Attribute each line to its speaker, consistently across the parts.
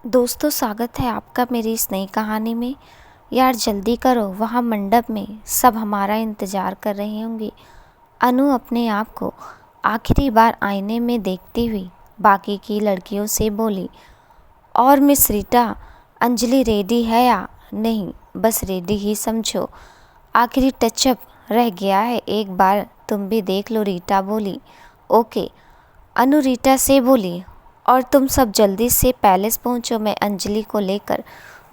Speaker 1: दोस्तों, स्वागत है आपका मेरी इस नई कहानी में। यार जल्दी करो, वहाँ मंडप में सब हमारा इंतज़ार कर रहे होंगे। अनु अपने आप को आखिरी बार आईने में देखती हुई बाकी की लड़कियों से बोली, और मिस रीटा, अंजलि रेडी है या नहीं? बस रेडी ही समझो, आखिरी टचअप रह गया है, एक बार तुम भी देख लो। रीटा बोली। ओके, अनु रीटा से बोली, और तुम सब जल्दी से पैलेस पहुंचो, मैं अंजलि को लेकर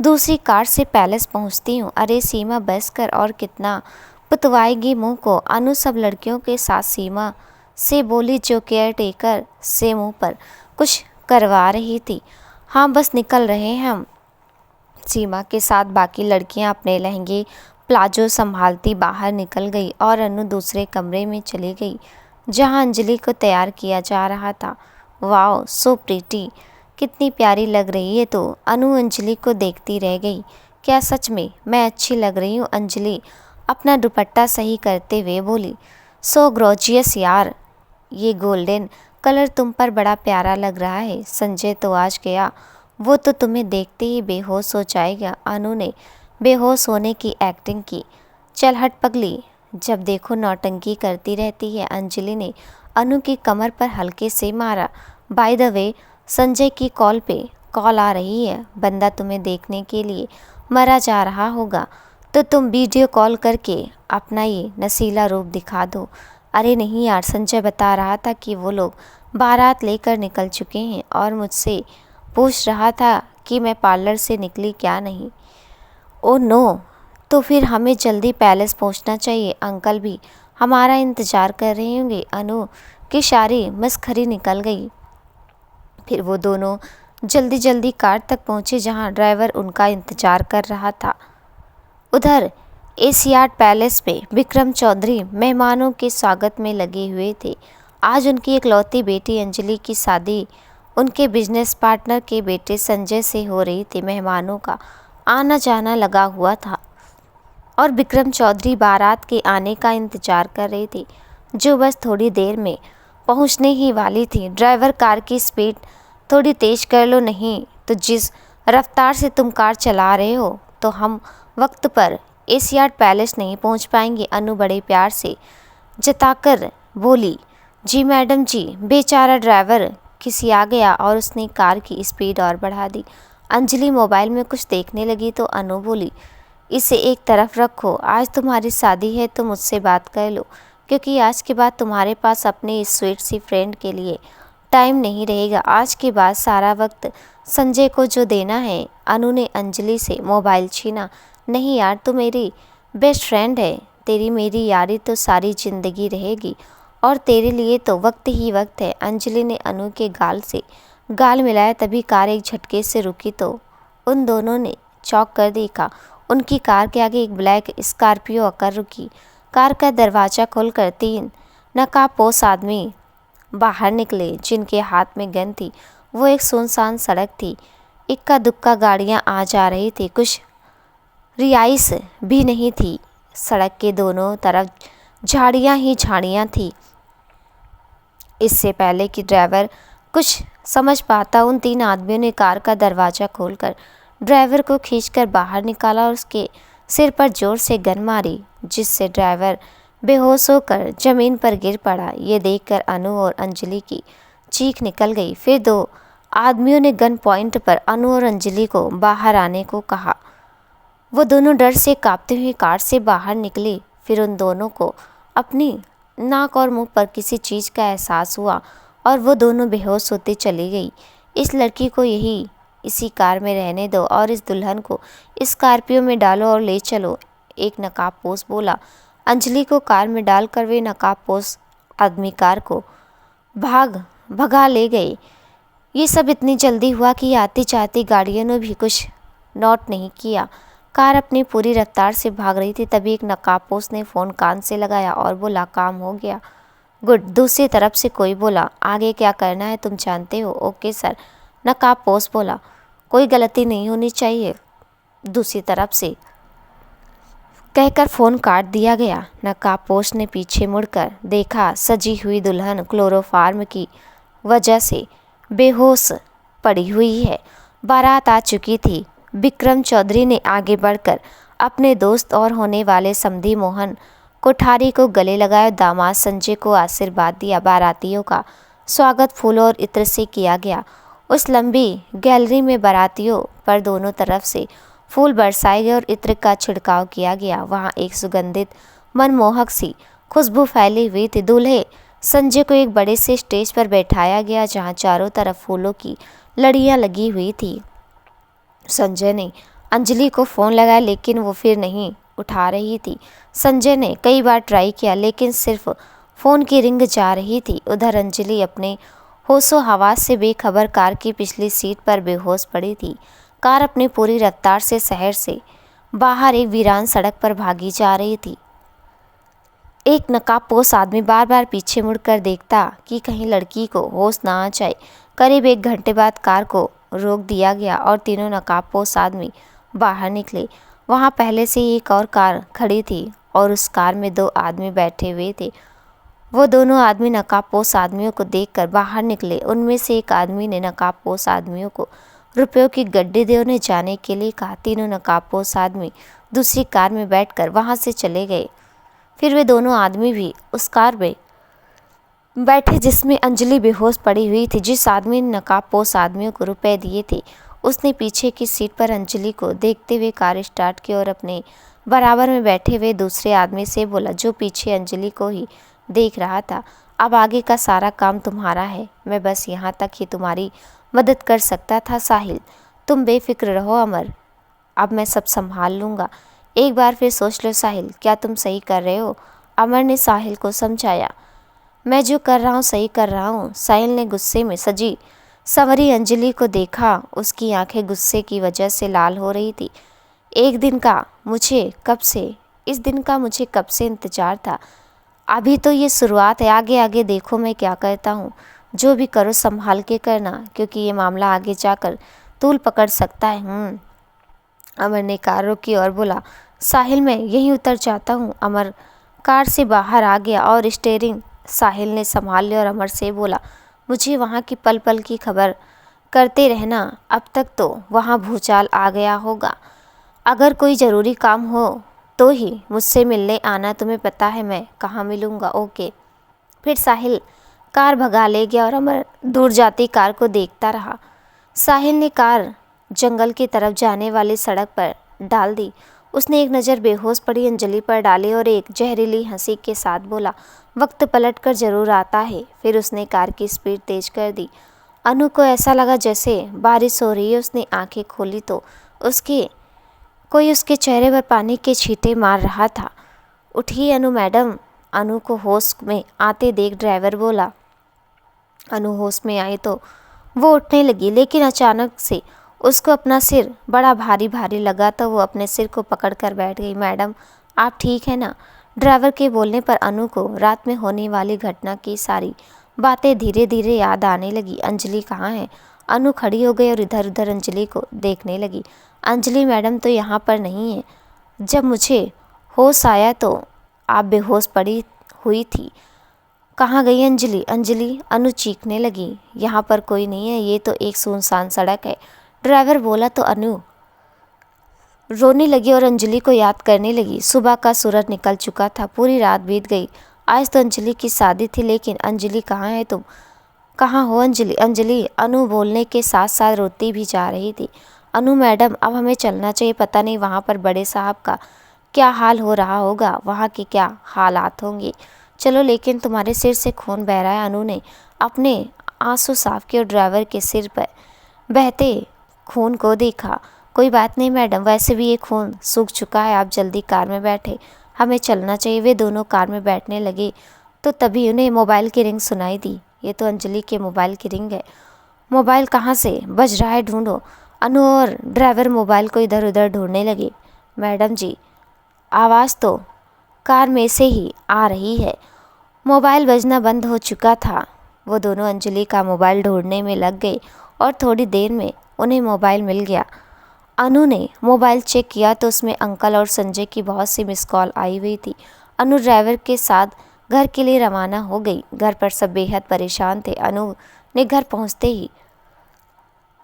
Speaker 1: दूसरी कार से पैलेस पहुंचती हूँ। अरे सीमा बस कर, और कितना पुतवाएगी मुंह को? अनु सब लड़कियों के साथ सीमा से बोली, जो केयर टेकर से मुंह पर कुछ करवा रही थी। हाँ बस निकल रहे हैं हम। सीमा के साथ बाकी लड़कियां अपने लहंगे प्लाजो संभालती बाहर निकल गई और अनु दूसरे कमरे में चली गई जहां अंजलि को तैयार किया जा रहा था। वाओ सो प्रीटी, कितनी प्यारी लग रही है तो। अनु अंजलि को देखती रह गई। क्या सच में मैं अच्छी लग रही हूँ? अंजलि अपना दुपट्टा सही करते हुए बोली। सो ग्रोजियस यार, ये गोल्डन कलर तुम पर बड़ा प्यारा लग रहा है। संजय तो आज गया, वो तो तुम्हें देखते ही बेहोश हो जाएगा। अनु ने बेहोश होने की एक्टिंग की। चल हट पगली, जब देखो नौटंकी करती रहती है। अंजलि ने अनु की कमर पर हल्के से मारा। बाय द वे, संजय की कॉल आ रही है। बंदा तुम्हें देखने के लिए मरा जा रहा होगा, तो तुम वीडियो कॉल करके अपना ये नशीला रूप दिखा दो। अरे नहीं यार, संजय बता रहा था कि वो लोग बारात लेकर निकल चुके हैं और मुझसे पूछ रहा था कि मैं पार्लर से निकली क्या नहीं। ओ नो, तो फिर हमें जल्दी पैलेस पहुंचना चाहिए, अंकल भी हमारा इंतज़ार कर रहे होंगे। अनु की सारी मस्खरी निकल गई। फिर वो दोनों जल्दी जल्दी कार तक पहुंचे जहां ड्राइवर उनका इंतज़ार कर रहा था। उधर एशियाड पैलेस में विक्रम चौधरी मेहमानों के स्वागत में लगे हुए थे। आज उनकी इकलौती बेटी अंजलि की शादी उनके बिजनेस पार्टनर के बेटे संजय से हो रही थी। मेहमानों का आना जाना लगा हुआ था और विक्रम चौधरी बारात के आने का इंतजार कर रहे थे, जो बस थोड़ी देर में पहुंचने ही वाली थी। ड्राइवर, कार की स्पीड थोड़ी तेज कर लो, नहीं तो जिस रफ्तार से तुम कार चला रहे हो तो हम वक्त पर एशियाड पैलेस नहीं पहुंच पाएंगे। अनु बड़े प्यार से जताकर बोली। जी मैडम जी। बेचारा ड्राइवर खिसिया गया और उसने कार की स्पीड और बढ़ा दी। अंजलि मोबाइल में कुछ देखने लगी तो अनु बोली, इसे एक तरफ रखो, आज तुम्हारी शादी है तो मुझसे बात कर लो, क्योंकि आज के बाद तुम्हारे पास अपने इस स्वीट सी फ्रेंड के लिए टाइम नहीं रहेगा। आज के बाद सारा वक्त संजय को जो देना है। अनु ने अंजलि से मोबाइल छीना। नहीं यार, तू मेरी बेस्ट फ्रेंड है, तेरी मेरी यारी तो सारी ज़िंदगी रहेगी और तेरे लिए तो वक्त ही वक्त है। अंजलि ने अनु के गाल से गाल मिलाया। तभी कार एक झटके से रुकी तो उन दोनों ने चौंक कर देखा। उनकी कार के आगे एक ब्लैक स्कॉर्पियो आकर रुकी। कार का दरवाज़ा खोलकर 3 नकाबपोश आदमी बाहर निकले, जिनके हाथ में गन थी। वो एक सुनसान सड़क थी, इक्का दुक्का गाड़ियां आ जा रही थी, कुछ रिहाइश भी नहीं थी। सड़क के दोनों तरफ झाड़ियां ही झाड़ियां थी। इससे पहले कि ड्राइवर कुछ समझ पाता, उन 3 आदमियों ने कार का दरवाज़ा खोलकर ड्राइवर को खींचकर बाहर निकाला और उसके सिर पर जोर से गन मारी, जिससे ड्राइवर बेहोश होकर ज़मीन पर गिर पड़ा। ये देखकर अनु और अंजलि की चीख निकल गई। फिर 2 आदमियों ने गन पॉइंट पर अनु और अंजलि को बाहर आने को कहा। वो दोनों डर से कांपते हुए कार से बाहर निकले। फिर उन दोनों को अपनी नाक और मुंह पर किसी चीज़ का एहसास हुआ और वो दोनों बेहोश होते चली गई। इस लड़की को इसी कार में रहने दो और इस दुल्हन को स्कॉर्पियो में डालो और ले चलो, एक नकाबपोश बोला। अंजलि को कार में डालकर वे नकाबपोश आदमी कार को भगा ले गए। ये सब इतनी जल्दी हुआ कि आती जाती गाड़ियों ने भी कुछ नोट नहीं किया। कार अपनी पूरी रफ्तार से भाग रही थी। तभी एक नकाबपोश ने फ़ोन कान से लगाया और बोला, काम हो गया। गुड। दूसरी तरफ से कोई बोला, आगे क्या करना है तुम जानते हो? ओके सर, नकाबपोश बोला। कोई गलती नहीं होनी चाहिए। दूसरी तरफ से कहकर फ़ोन काट दिया गया। नकाबपोश ने पीछे मुड़कर देखा, सजी हुई दुल्हन क्लोरोफार्म की वजह से बेहोश पड़ी हुई है। बारात आ चुकी थी। विक्रम चौधरी ने आगे बढ़कर अपने दोस्त और होने वाले समधी मोहन कोठारी को गले लगाया। दामाद संजय को आशीर्वाद दिया। बारातियों का स्वागत फूलों और इत्र से किया गया। उस लंबी गैलरी में बारातियों पर दोनों तरफ से फूल बरसाए गए और इत्र का छिड़काव किया गया। वहाँ एक सुगंधित मनमोहक सी खुशबू फैली हुई थी। दूल्हे संजय को एक बड़े से स्टेज पर बैठाया गया जहाँ चारों तरफ फूलों की लड़ियाँ लगी हुई थी। संजय ने अंजलि को फ़ोन लगाया लेकिन वो फिर नहीं उठा रही थी। संजय ने कई बार ट्राई किया लेकिन सिर्फ फ़ोन की रिंग जा रही थी। उधर अंजलि अपने होशो हवास से बेखबर कार की पिछली सीट पर बेहोश पड़ी थी। कार अपनी पूरी रफ्तार से शहर से बाहर एक वीरान सड़क पर भागी जा रही थी। एक नकाबपोश आदमी बार बार पीछे मुड़कर देखता कि कहीं लड़की को होश ना आ जाए। करीब 1 घंटे बाद कार को रोक दिया गया और तीनों नकाबपोश आदमी बाहर निकले। वहाँ पहले से ही एक और कार खड़ी थी और उस कार में 2 आदमी बैठे हुए थे। वो दोनों आदमी नकाबपोश आदमियों को देखकर बाहर निकले। उनमें से एक आदमी ने नकाबपोश आदमियों को रुपयों की गड्डी दे उन्हें जाने के लिए कहा। तीनों नकाबपोश आदमी दूसरी कार में बैठकर वहाँ से चले गए। फिर वे दोनों आदमी भी उस कार में बैठे जिसमें अंजलि बेहोश पड़ी हुई थी। जिस आदमी ने नकाबपोश आदमियों को रुपए दिए थे उसने पीछे की सीट पर अंजलि को देखते हुए कार स्टार्ट की और अपने बराबर में बैठे हुए दूसरे आदमी से बोला जो पीछे अंजलि को ही देख रहा था, अब आगे का सारा काम तुम्हारा है। मैं बस यहाँ तक ही तुम्हारी मदद कर सकता था। साहिल, तुम बेफिक्र रहो अमर, अब मैं सब संभाल लूँगा। एक बार फिर सोच लो साहिल, क्या तुम सही कर रहे हो? अमर ने साहिल को समझाया। मैं जो कर रहा हूँ सही कर रहा हूँ। साहिल ने गुस्से में सजी संवरी अंजलि को देखा। उसकी आंखें गुस्से की वजह से लाल हो रही थी। इस दिन का मुझे कब से इंतजार था। अभी तो ये शुरुआत है, आगे आगे देखो मैं क्या करता हूँ। जो भी करो संभाल के करना, क्योंकि ये मामला आगे जाकर तूल पकड़ सकता है। अमर ने कार रोकी और बोला, साहिल मैं यहीं उतर जाता हूँ। अमर कार से बाहर आ गया और स्टीयरिंग साहिल ने संभाल लिया और अमर से बोला, मुझे वहाँ की पल पल की खबर करते रहना। अब तक तो वहाँ भूचाल आ गया होगा। अगर कोई ज़रूरी काम हो तो ही मुझसे मिलने आना। तुम्हें पता है मैं कहाँ मिलूँगा। ओके। फिर साहिल कार भगा ले गया और अमर दूर जाती कार को देखता रहा। साहिल ने कार जंगल की तरफ जाने वाली सड़क पर डाल दी। उसने एक नज़र बेहोश पड़ी अंजलि पर डाली और एक जहरीली हंसी के साथ बोला, वक्त पलट कर जरूर आता है। फिर उसने कार की स्पीड तेज कर दी। अनु को ऐसा लगा जैसे बारिश हो रही है। उसने आंखें खोली तो कोई उसके चेहरे पर पानी के छींटे मार रहा था। उठिए अनु मैडम। अनु को होश में आते देख ड्राइवर बोला। अनु होश में आई तो वो उठने लगी, लेकिन अचानक से उसको अपना सिर बड़ा भारी भारी लगा तो वो अपने सिर को पकड़ कर बैठ गई। मैडम आप ठीक है ना? ड्राइवर के बोलने पर अनु को रात में होने वाली घटना की सारी बातें धीरे धीरे याद आने लगी। अंजलि कहाँ है? अनु खड़ी हो गई और इधर उधर अंजलि को देखने लगी। अंजलि मैडम तो यहाँ पर नहीं है। जब मुझे होश आया तो आप बेहोश पड़ी हुई थी। कहाँ गई अंजलि? अंजलि अनु चीखने लगी। यहाँ पर कोई नहीं है, ये तो एक सुनसान सड़क है। ड्राइवर बोला तो अनु रोने लगी और अंजलि को याद करने लगी। सुबह का सूरज निकल चुका था, पूरी रात बीत गई। आज तो अंजलि की शादी थी, लेकिन अंजलि कहाँ है? तुम कहाँ हो अंजलि? अंजलि अनु बोलने के साथ साथ रोती भी जा रही थी। अनु मैडम अब हमें चलना चाहिए। पता नहीं वहाँ पर बड़े साहब का क्या हाल हो रहा होगा, वहाँ के क्या हालात होंगे। चलो, लेकिन तुम्हारे सिर से खून बह रहा है। अनु ने अपने आंसू साफ किए और ड्राइवर के सिर पर बहते खून को देखा। कोई बात नहीं मैडम, वैसे भी ये खून सूख चुका है। आप जल्दी कार में बैठे, हमें चलना चाहिए। वे दोनों कार में बैठने लगे तो तभी उन्हें मोबाइल की रिंग सुनाई दी। ये तो अंजलि के मोबाइल की रिंग है। मोबाइल कहाँ से बज रहा है, ढूंढो। अनु और ड्राइवर मोबाइल को इधर उधर ढूंढने लगे। मैडम जी, आवाज़ तो कार में से ही आ रही है। मोबाइल बजना बंद हो चुका था। वो दोनों अंजलि का मोबाइल ढूंढने में लग गए और थोड़ी देर में उन्हें मोबाइल मिल गया। अनु ने मोबाइल चेक किया तो उसमें अंकल और संजय की बहुत सी मिस कॉल आई हुई थी। अनु ड्राइवर के साथ घर के लिए रवाना हो गई। घर पर सब बेहद परेशान थे। अनु ने घर पहुंचते ही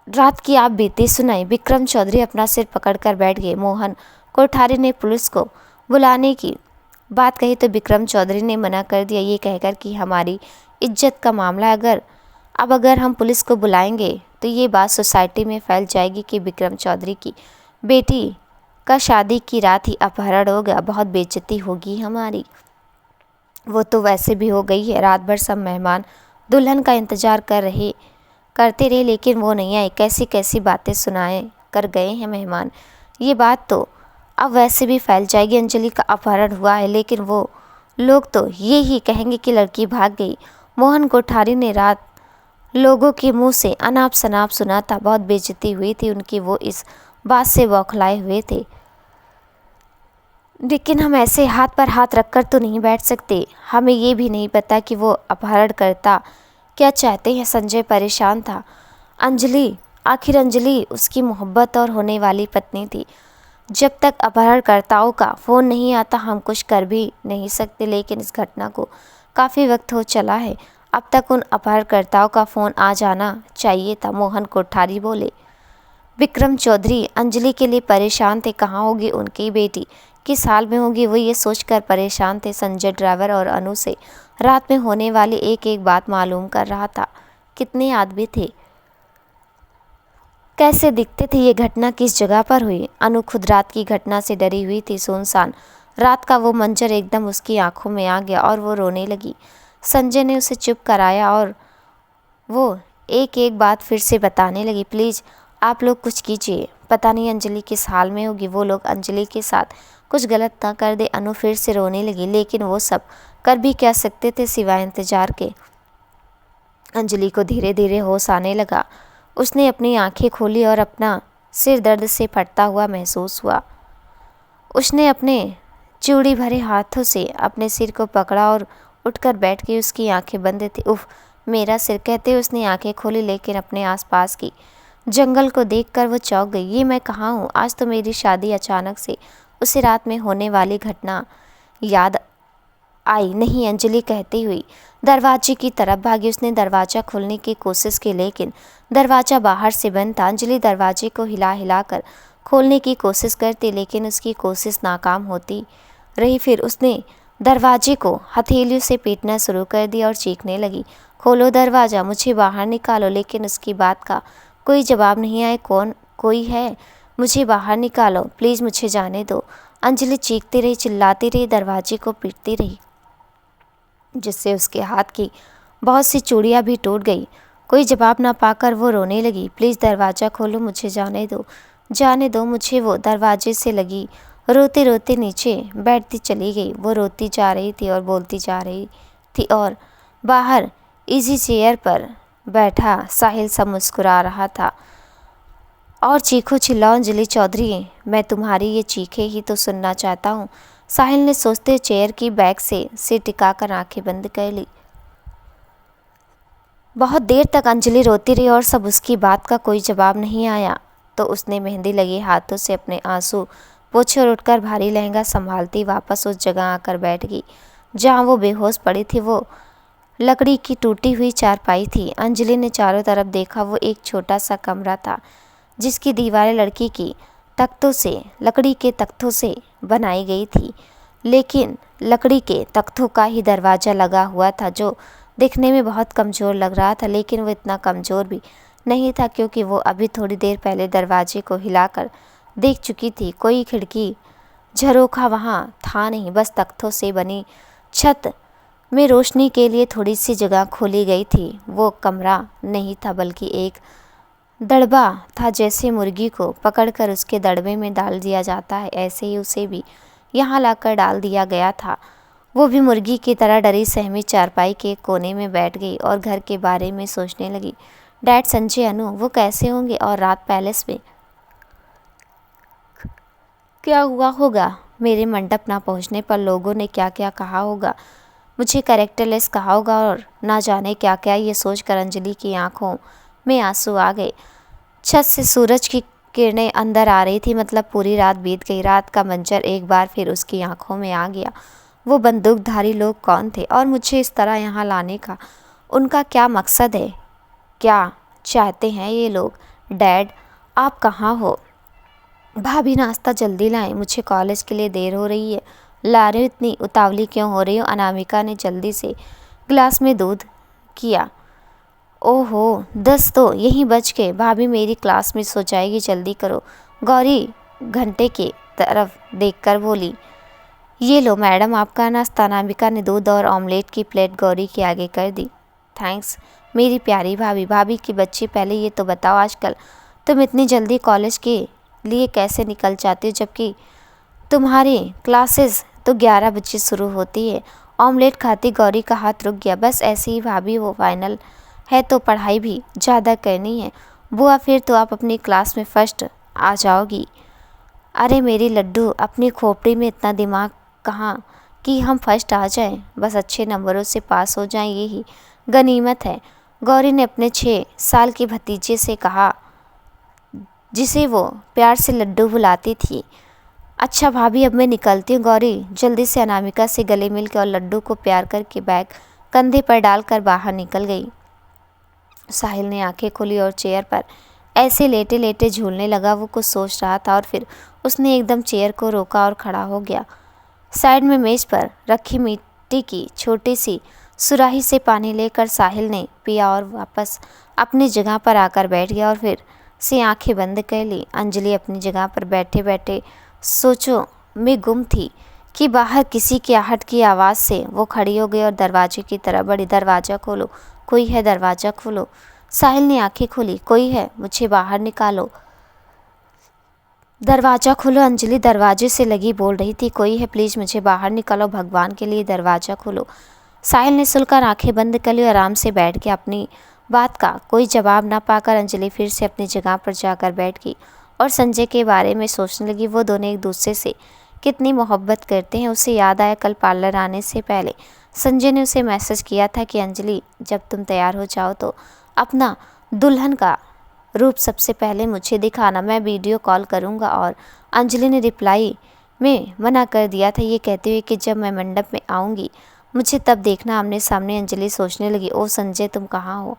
Speaker 1: रात की आप बीती सुनाई। विक्रम चौधरी अपना सिर पकड़कर बैठ गए। मोहन कोठारी ने पुलिस को बुलाने की बात कही तो विक्रम चौधरी ने मना कर दिया, ये कहकर कि हमारी इज्जत का मामला है, अगर हम पुलिस को बुलाएंगे तो ये बात सोसाइटी में फैल जाएगी कि विक्रम चौधरी की बेटी का शादी की रात ही अपहरण हो गया, बहुत बेइज्जती होगी हमारी। वो तो वैसे भी हो गई है। रात भर सब मेहमान दुल्हन का इंतजार करते रहे लेकिन वो नहीं आए। कैसी कैसी बातें सुनाए कर गए हैं मेहमान। ये बात तो अब वैसे भी फैल जाएगी, अंजलि का अपहरण हुआ है, लेकिन वो लोग तो ये ही कहेंगे कि लड़की भाग गई। मोहन कोठारी ने रात लोगों के मुंह से अनाप शनाप सुना था, बहुत बेइज्जती हुई थी उनकी। वो इस बात से बौखलाए हुए थे। लेकिन हम ऐसे हाथ पर हाथ रखकर तो नहीं बैठ सकते। हमें ये भी नहीं पता कि वो अपहरणकर्ता क्या चाहते हैं। संजय परेशान था। आखिर अंजलि उसकी मोहब्बत और होने वाली पत्नी थी। जब तक अपहरणकर्ताओं का फ़ोन नहीं आता हम कुछ कर भी नहीं सकते। लेकिन इस घटना को काफ़ी वक्त हो चला है, अब तक उन अपहरणकर्ताओं का फ़ोन आ जाना चाहिए था। मोहन कोठारी बोले। विक्रम चौधरी अंजलि के लिए परेशान थे। कहाँ होगी उनकी बेटी, किस हाल में होगी, वो ये सोचकर परेशान थे। संजय ड्राइवर और अनु से रात में होने वाली एक एक बात मालूम कर रहा था। कितने आदमी थे, कैसे दिखते थे, ये घटना किस जगह पर हुई। अनु खुद रात की घटना से डरी हुई थी। सुनसान रात का वो मंजर एकदम उसकी आंखों में आ गया और वो रोने लगी। संजय ने उसे चुप कराया और वो एक एक बात फिर से बताने लगी। प्लीज़ आप लोग कुछ कीजिए, पता नहीं अंजलि किस हाल में होगी। वो लोग अंजलि के साथ कुछ गलत ना कर दे। अनु फिर से रोने लगी। लेकिन वो सब कर भी क्या सकते थे सिवाय इंतजार के। अंजलि को धीरे धीरे होश आने लगा। उसने अपनी आंखें खोली और अपना सिर दर्द से फटता हुआ महसूस हुआ। उसने अपने चूड़ी भरे हाथों से अपने सिर को पकड़ा और उठकर बैठ गई। उसकी आंखें बंद थी। उफ, मेरा सिर, कहते उसने आंखें खोली, लेकिन अपने आसपास की जंगल को देखकर वो चौंक गई। ये मैं कहाँ हूँ? आज तो मेरी शादी। अचानक से उसे रात में होने वाली घटना याद आई। नहीं, अंजलि कहती हुई दरवाजे की तरफ भागी। उसने दरवाज़ा खोलने की कोशिश की लेकिन दरवाज़ा बाहर से बंद था। अंजलि दरवाजे को हिला हिला कर खोलने की कोशिश करती लेकिन उसकी कोशिश नाकाम होती रही। फिर उसने दरवाजे को हथेलियों से पीटना शुरू कर दिया और चीखने लगी, खोलो दरवाज़ा, मुझे बाहर निकालो। लेकिन उसकी बात का कोई जवाब नहीं आया। कोई है? मुझे बाहर निकालो, प्लीज़ मुझे जाने दो। अंजलि चीखती रही, चिल्लाती रही, दरवाजे को पीटती रही, जिससे उसके हाथ की बहुत सी चूड़ियाँ भी टूट गई। कोई जवाब ना पाकर वो रोने लगी, प्लीज़ दरवाज़ा खोलो, मुझे जाने दो मुझे। वो दरवाजे से लगी रोते रोते नीचे बैठती चली गई। वो रोती जा रही थी और बोलती जा रही थी और बाहर इजी चेयर पर बैठा साहिल सब मुस्कुरा रहा था। और चीखो चिल्लाओ अंजलि चौधरी, मैं तुम्हारी ये चीखें ही तो सुनना चाहता हूँ। साहिल ने सोचते चेयर की बैक से सिर टिकाकर आंखें बंद कर ली। बहुत देर तक अंजलि रोती रही और सब उसकी बात का कोई जवाब नहीं आया। तो उसने मेहंदी लगे हाथों से अपने आंसू पोछे और उठकर भारी लहंगा संभालती वापस उस जगह आकर बैठ गई जहाँ वो बेहोश पड़ी थी। वो लकड़ी की टूटी हुई चारपाई थी। अंजलि ने चारों तरफ देखा। वो एक छोटा सा कमरा था जिसकी दीवारें लकड़ी के तख्तों से बनाई गई थी, लेकिन लकड़ी के तख्तों का ही दरवाज़ा लगा हुआ था जो दिखने में बहुत कमज़ोर लग रहा था। लेकिन वो इतना कमज़ोर भी नहीं था क्योंकि वो अभी थोड़ी देर पहले दरवाजे को हिलाकर देख चुकी थी। कोई खिड़की झरोखा वहाँ था नहीं, बस तख्तों से बनी छत में रोशनी के लिए थोड़ी सी जगह खोली गई थी। वो कमरा नहीं था बल्कि एक दड़बा था। जैसे मुर्गी को पकड़कर उसके दड़बे में डाल दिया जाता है, ऐसे ही उसे भी यहाँ लाकर डाल दिया गया था। वो भी मुर्गी की तरह डरी सहमी चारपाई के कोने में बैठ गई और घर के बारे में सोचने लगी। डैड, संजय, अनु, वो कैसे होंगे? और रात पैलेस में क्या हुआ होगा? मेरे मंडप ना पहुंचने पर लोगों ने क्या क्या कहा होगा? मुझे कैरेक्टरलेस कहा होगा और ना जाने क्या क्या। ये सोचकर अंजलि की आंखों में आंसू आ गए। छत से सूरज की किरणें अंदर आ रही थी, मतलब पूरी रात बीत गई। रात का मंजर एक बार फिर उसकी आंखों में आ गया। वो बंदूकधारी लोग कौन थे और मुझे इस तरह यहाँ लाने का उनका क्या मकसद है? क्या चाहते हैं ये लोग? डैड आप कहाँ हो? भाभी नाश्ता जल्दी लाएं, मुझे कॉलेज के लिए देर हो रही है। ला रहे हो, इतनी उतावली क्यों हो रही हो? अनामिका ने जल्दी से गिलास में दूध किया। ओहो 10 तो यहीं बच के, भाभी मेरी क्लास मिस हो जाएगी, जल्दी करो। गौरी घंटे की तरफ देखकर बोली। ये लो मैडम आपका नाश्ता। अनामिका ने दूध और ऑमलेट की प्लेट गौरी के आगे कर दी। थैंक्स मेरी प्यारी भाभी। भाभी की बच्ची, पहले ये तो बताओ आजकल तुम इतनी जल्दी कॉलेज के लिए कैसे निकल जाती हो, जबकि तुम्हारी क्लासेस तो 11 बजे शुरू होती है। ऑमलेट खाती गौरी का हाथ रुक गया। बस ऐसे ही भाभी, वो फाइनल है तो पढ़ाई भी ज़्यादा करनी है। बुआ फिर तो आप अपनी क्लास में फर्स्ट आ जाओगी। अरे मेरी लड्डू, अपनी खोपड़ी में इतना दिमाग कहाँ कि हम फर्स्ट आ जाएं, बस अच्छे नंबरों से पास हो जाएं, यही गनीमत है। गौरी ने अपने 6 साल के भतीजे से कहा, जिसे वो प्यार से लड्डू बुलाती थी। अच्छा भाभी अब मैं निकलती हूँ। गौरी जल्दी से अनामिका से गले मिलकर और लड्डू को प्यार करके बैग कंधे पर डालकर बाहर निकल गई। साहिल ने आंखें खोली और चेयर पर ऐसे लेटे लेटे झूलने लगा। वो कुछ सोच रहा था और फिर उसने एकदम चेयर को रोका और खड़ा हो गया। साइड में मेज पर रखी मिट्टी की छोटी सी सुराही से पानी लेकर साहिल ने पिया और वापस अपनी जगह पर आकर बैठ गया और फिर से आंखें बंद कर ली। अंजलि अपनी जगह पर बैठे बैठे सोचों में गुम थी कि बाहर किसी की आहट की आवाज़ से वो खड़ी हो गई और दरवाजे की तरफ बढ़ी। दरवाज़ा खोलो, कोई है, दरवाज़ा खोलो। साहिल ने आंखें खोली। कोई है, मुझे बाहर निकालो, दरवाज़ा खोलो। अंजलि दरवाजे से लगी बोल रही थी, कोई है, प्लीज़ मुझे बाहर निकालो, भगवान के लिए दरवाज़ा खोलो। साहिल ने सुनकर आंखें बंद कर ली और आराम से बैठ गया। अपनी बात का कोई जवाब ना पाकर अंजलि फिर से अपनी जगह पर जाकर बैठ गई और संजय के बारे में सोचने लगी। वो दोनों एक दूसरे से कितनी मोहब्बत करते हैं। उसे याद आया कल पार्लर आने से पहले संजय ने उसे मैसेज किया था कि अंजलि जब तुम तैयार हो जाओ तो अपना दुल्हन का रूप सबसे पहले मुझे दिखाना, मैं वीडियो कॉल करूंगा। और अंजलि ने रिप्लाई में मना कर दिया था, ये कहते हुए कि जब मैं मंडप में आऊँगी मुझे तब देखना आमने सामने। अंजलि सोचने लगी, ओ संजय तुम कहाँ हो?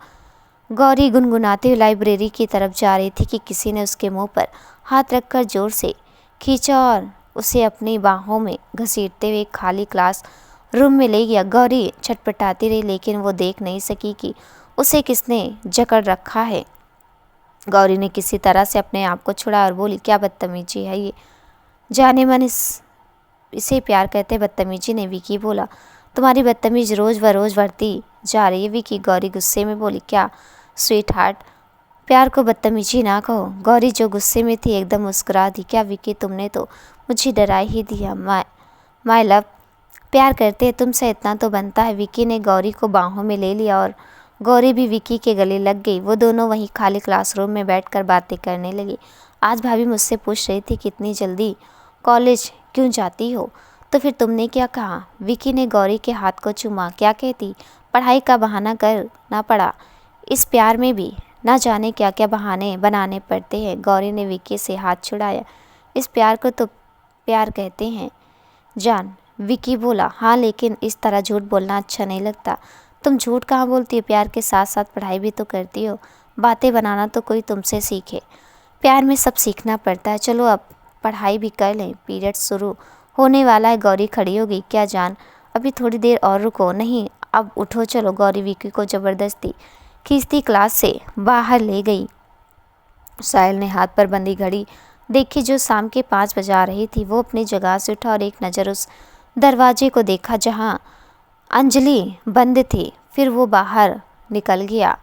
Speaker 1: गौरी गुनगुनाते हुए लाइब्रेरी की तरफ जा रही थी कि किसी ने उसके मुंह पर हाथ रखकर जोर से खींचा और उसे अपनी बाहों में घसीटते हुए खाली क्लास रूम में ले गया। गौरी छटपटाती रही लेकिन वो देख नहीं सकी कि उसे किसने जकड़ रखा है। गौरी ने किसी तरह से अपने आप को छुड़ा और बोली, क्या बदतमीजी है ये? जाने मन इसे प्यार कहते। बदतमीजी ने विकी बोला। तुम्हारी बदतमीज रोज़ व रोज़ बढ़ती जा रही है विकी। गौरी गुस्से में बोली। क्या स्वीट हार्ट, प्यार को बदतमीजी ना कहो। गौरी जो गुस्से में थी एकदम मुस्कुरा दी। क्या विकी, तुमने तो मुझे डरा ही दिया। माय लव, प्यार करते हैं तुमसे इतना तो बनता है। विकी ने गौरी को बाहों में ले लिया और गौरी भी विकी के गले लग गई। वो दोनों वहीं खाली क्लासरूम में बैठकर बातें करने लगी। आज भाभी मुझसे पूछ रही थी कि इतनी जल्दी कॉलेज क्यों जाती हो, तो फिर तुमने क्या कहा? विकी ने गौरी के हाथ को चूमा। क्या कहती? पढ़ाई का बहाना करना पड़ा। इस प्यार में भी ना जाने क्या क्या बहाने बनाने पड़ते हैं। गौरी ने विकी से हाथ छुड़ाया। इस प्यार को तो प्यार कहते हैं जान। विकी बोला। हाँ लेकिन इस तरह झूठ बोलना अच्छा नहीं लगता। तुम झूठ कहाँ बोलती हो? प्यार के साथ साथ पढ़ाई भी तो करती हो। बातें बनाना तो कोई तुमसे सीखे। प्यार में सब सीखना पड़ता है। चलो अब पढ़ाई भी कर लें, पीरियड शुरू होने वाला है। गौरी खड़ी हो गई। क्या जान, अभी थोड़ी देर और रुको। नहीं अब उठो, चलो। गौरी विकी को ज़बरदस्ती खींचती क्लास से बाहर ले गई। साहिल ने हाथ पर बंधी घड़ी देखी जो शाम के 5 बजा रही थी। वो अपनी जगह से उठा और एक नज़र उस दरवाजे को देखा जहाँ अंजलि बंद थी। फिर वो बाहर निकल गया।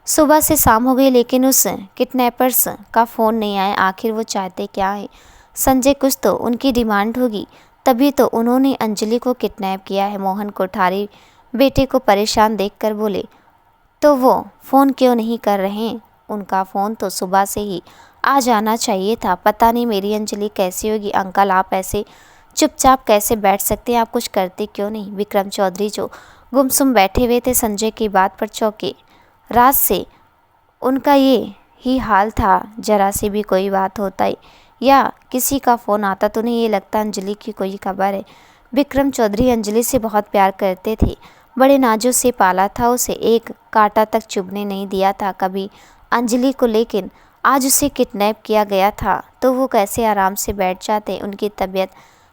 Speaker 1: सुबह से शाम हो गई लेकिन उस किडनैपर्स का फ़ोन नहीं आया। आखिर वो चाहते क्या है? संजय, कुछ तो उनकी डिमांड होगी, तभी तो उन्होंने अंजलि को किडनैप किया है। मोहन कोठारी बेटे को परेशान देखकर बोले, तो वो फ़ोन क्यों नहीं कर रहे? उनका फ़ोन तो सुबह से ही आ जाना चाहिए था। पता नहीं मेरी अंजलि कैसी होगी। अंकल आप ऐसे चुपचाप कैसे बैठ सकते हैं? आप कुछ करते क्यों नहीं? विक्रम चौधरी जो गुमसुम बैठे हुए थे संजय की बात पर चौंके। रात से उनका ये ही हाल था। जरा सी भी कोई बात होता या किसी का फ़ोन आता तो उन्हें ये लगता अंजलि की कोई खबर है। विक्रम चौधरी अंजलि से बहुत प्यार करते थे। बड़े नाजों से पाला था उसे, एक कांटा तक चुभने नहीं दिया था कभी अंजलि को। लेकिन आज उसे किडनैप किया गया था तो वो कैसे आराम से बैठ जाते। उनकी तबीयत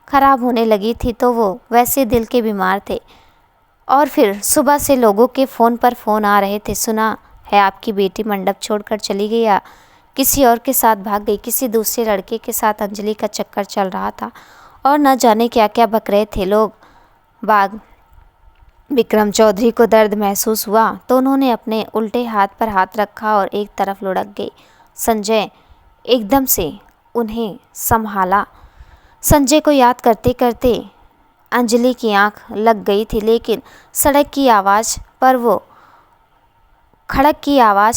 Speaker 1: खराब होने लगी थी तो वो वैसे दिल के बीमार थे। और फिर सुबह से लोगों के फ़ोन पर फ़ोन आ रहे थे, सुना है आपकी बेटी मंडप छोड़कर चली गई या किसी और के साथ भाग गई। किसी दूसरे लड़के के साथ अंजलि का चक्कर चल रहा था और न जाने क्या क्या बक रहे थे लोग बाग। विक्रम चौधरी को दर्द महसूस हुआ तो उन्होंने अपने उल्टे हाथ पर हाथ रखा और एक तरफ लुढ़क गए। संजय एकदम से उन्हें संभाला। संजय को याद करते करते अंजलि की आंख लग गई थी, लेकिन खड़क की आवाज़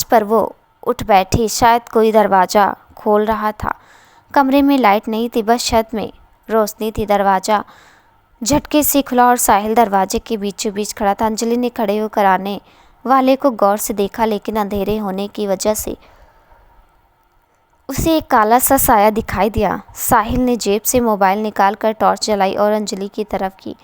Speaker 1: पर वो उठ बैठी। शायद कोई दरवाज़ा खोल रहा था। कमरे में लाइट नहीं थी, बस छत में रोशनी थी। दरवाज़ा झटके से खुला और साहिल दरवाजे के बीचों बीच खड़ा था। अंजलि ने खड़े होकर आने वाले को गौर से देखा, लेकिन अंधेरे होने की वजह से उसे एक काला सा साया दिखाई दिया। साहिल ने जेब से मोबाइल निकालकर टॉर्च जलाई और अंजलि की तरफ की।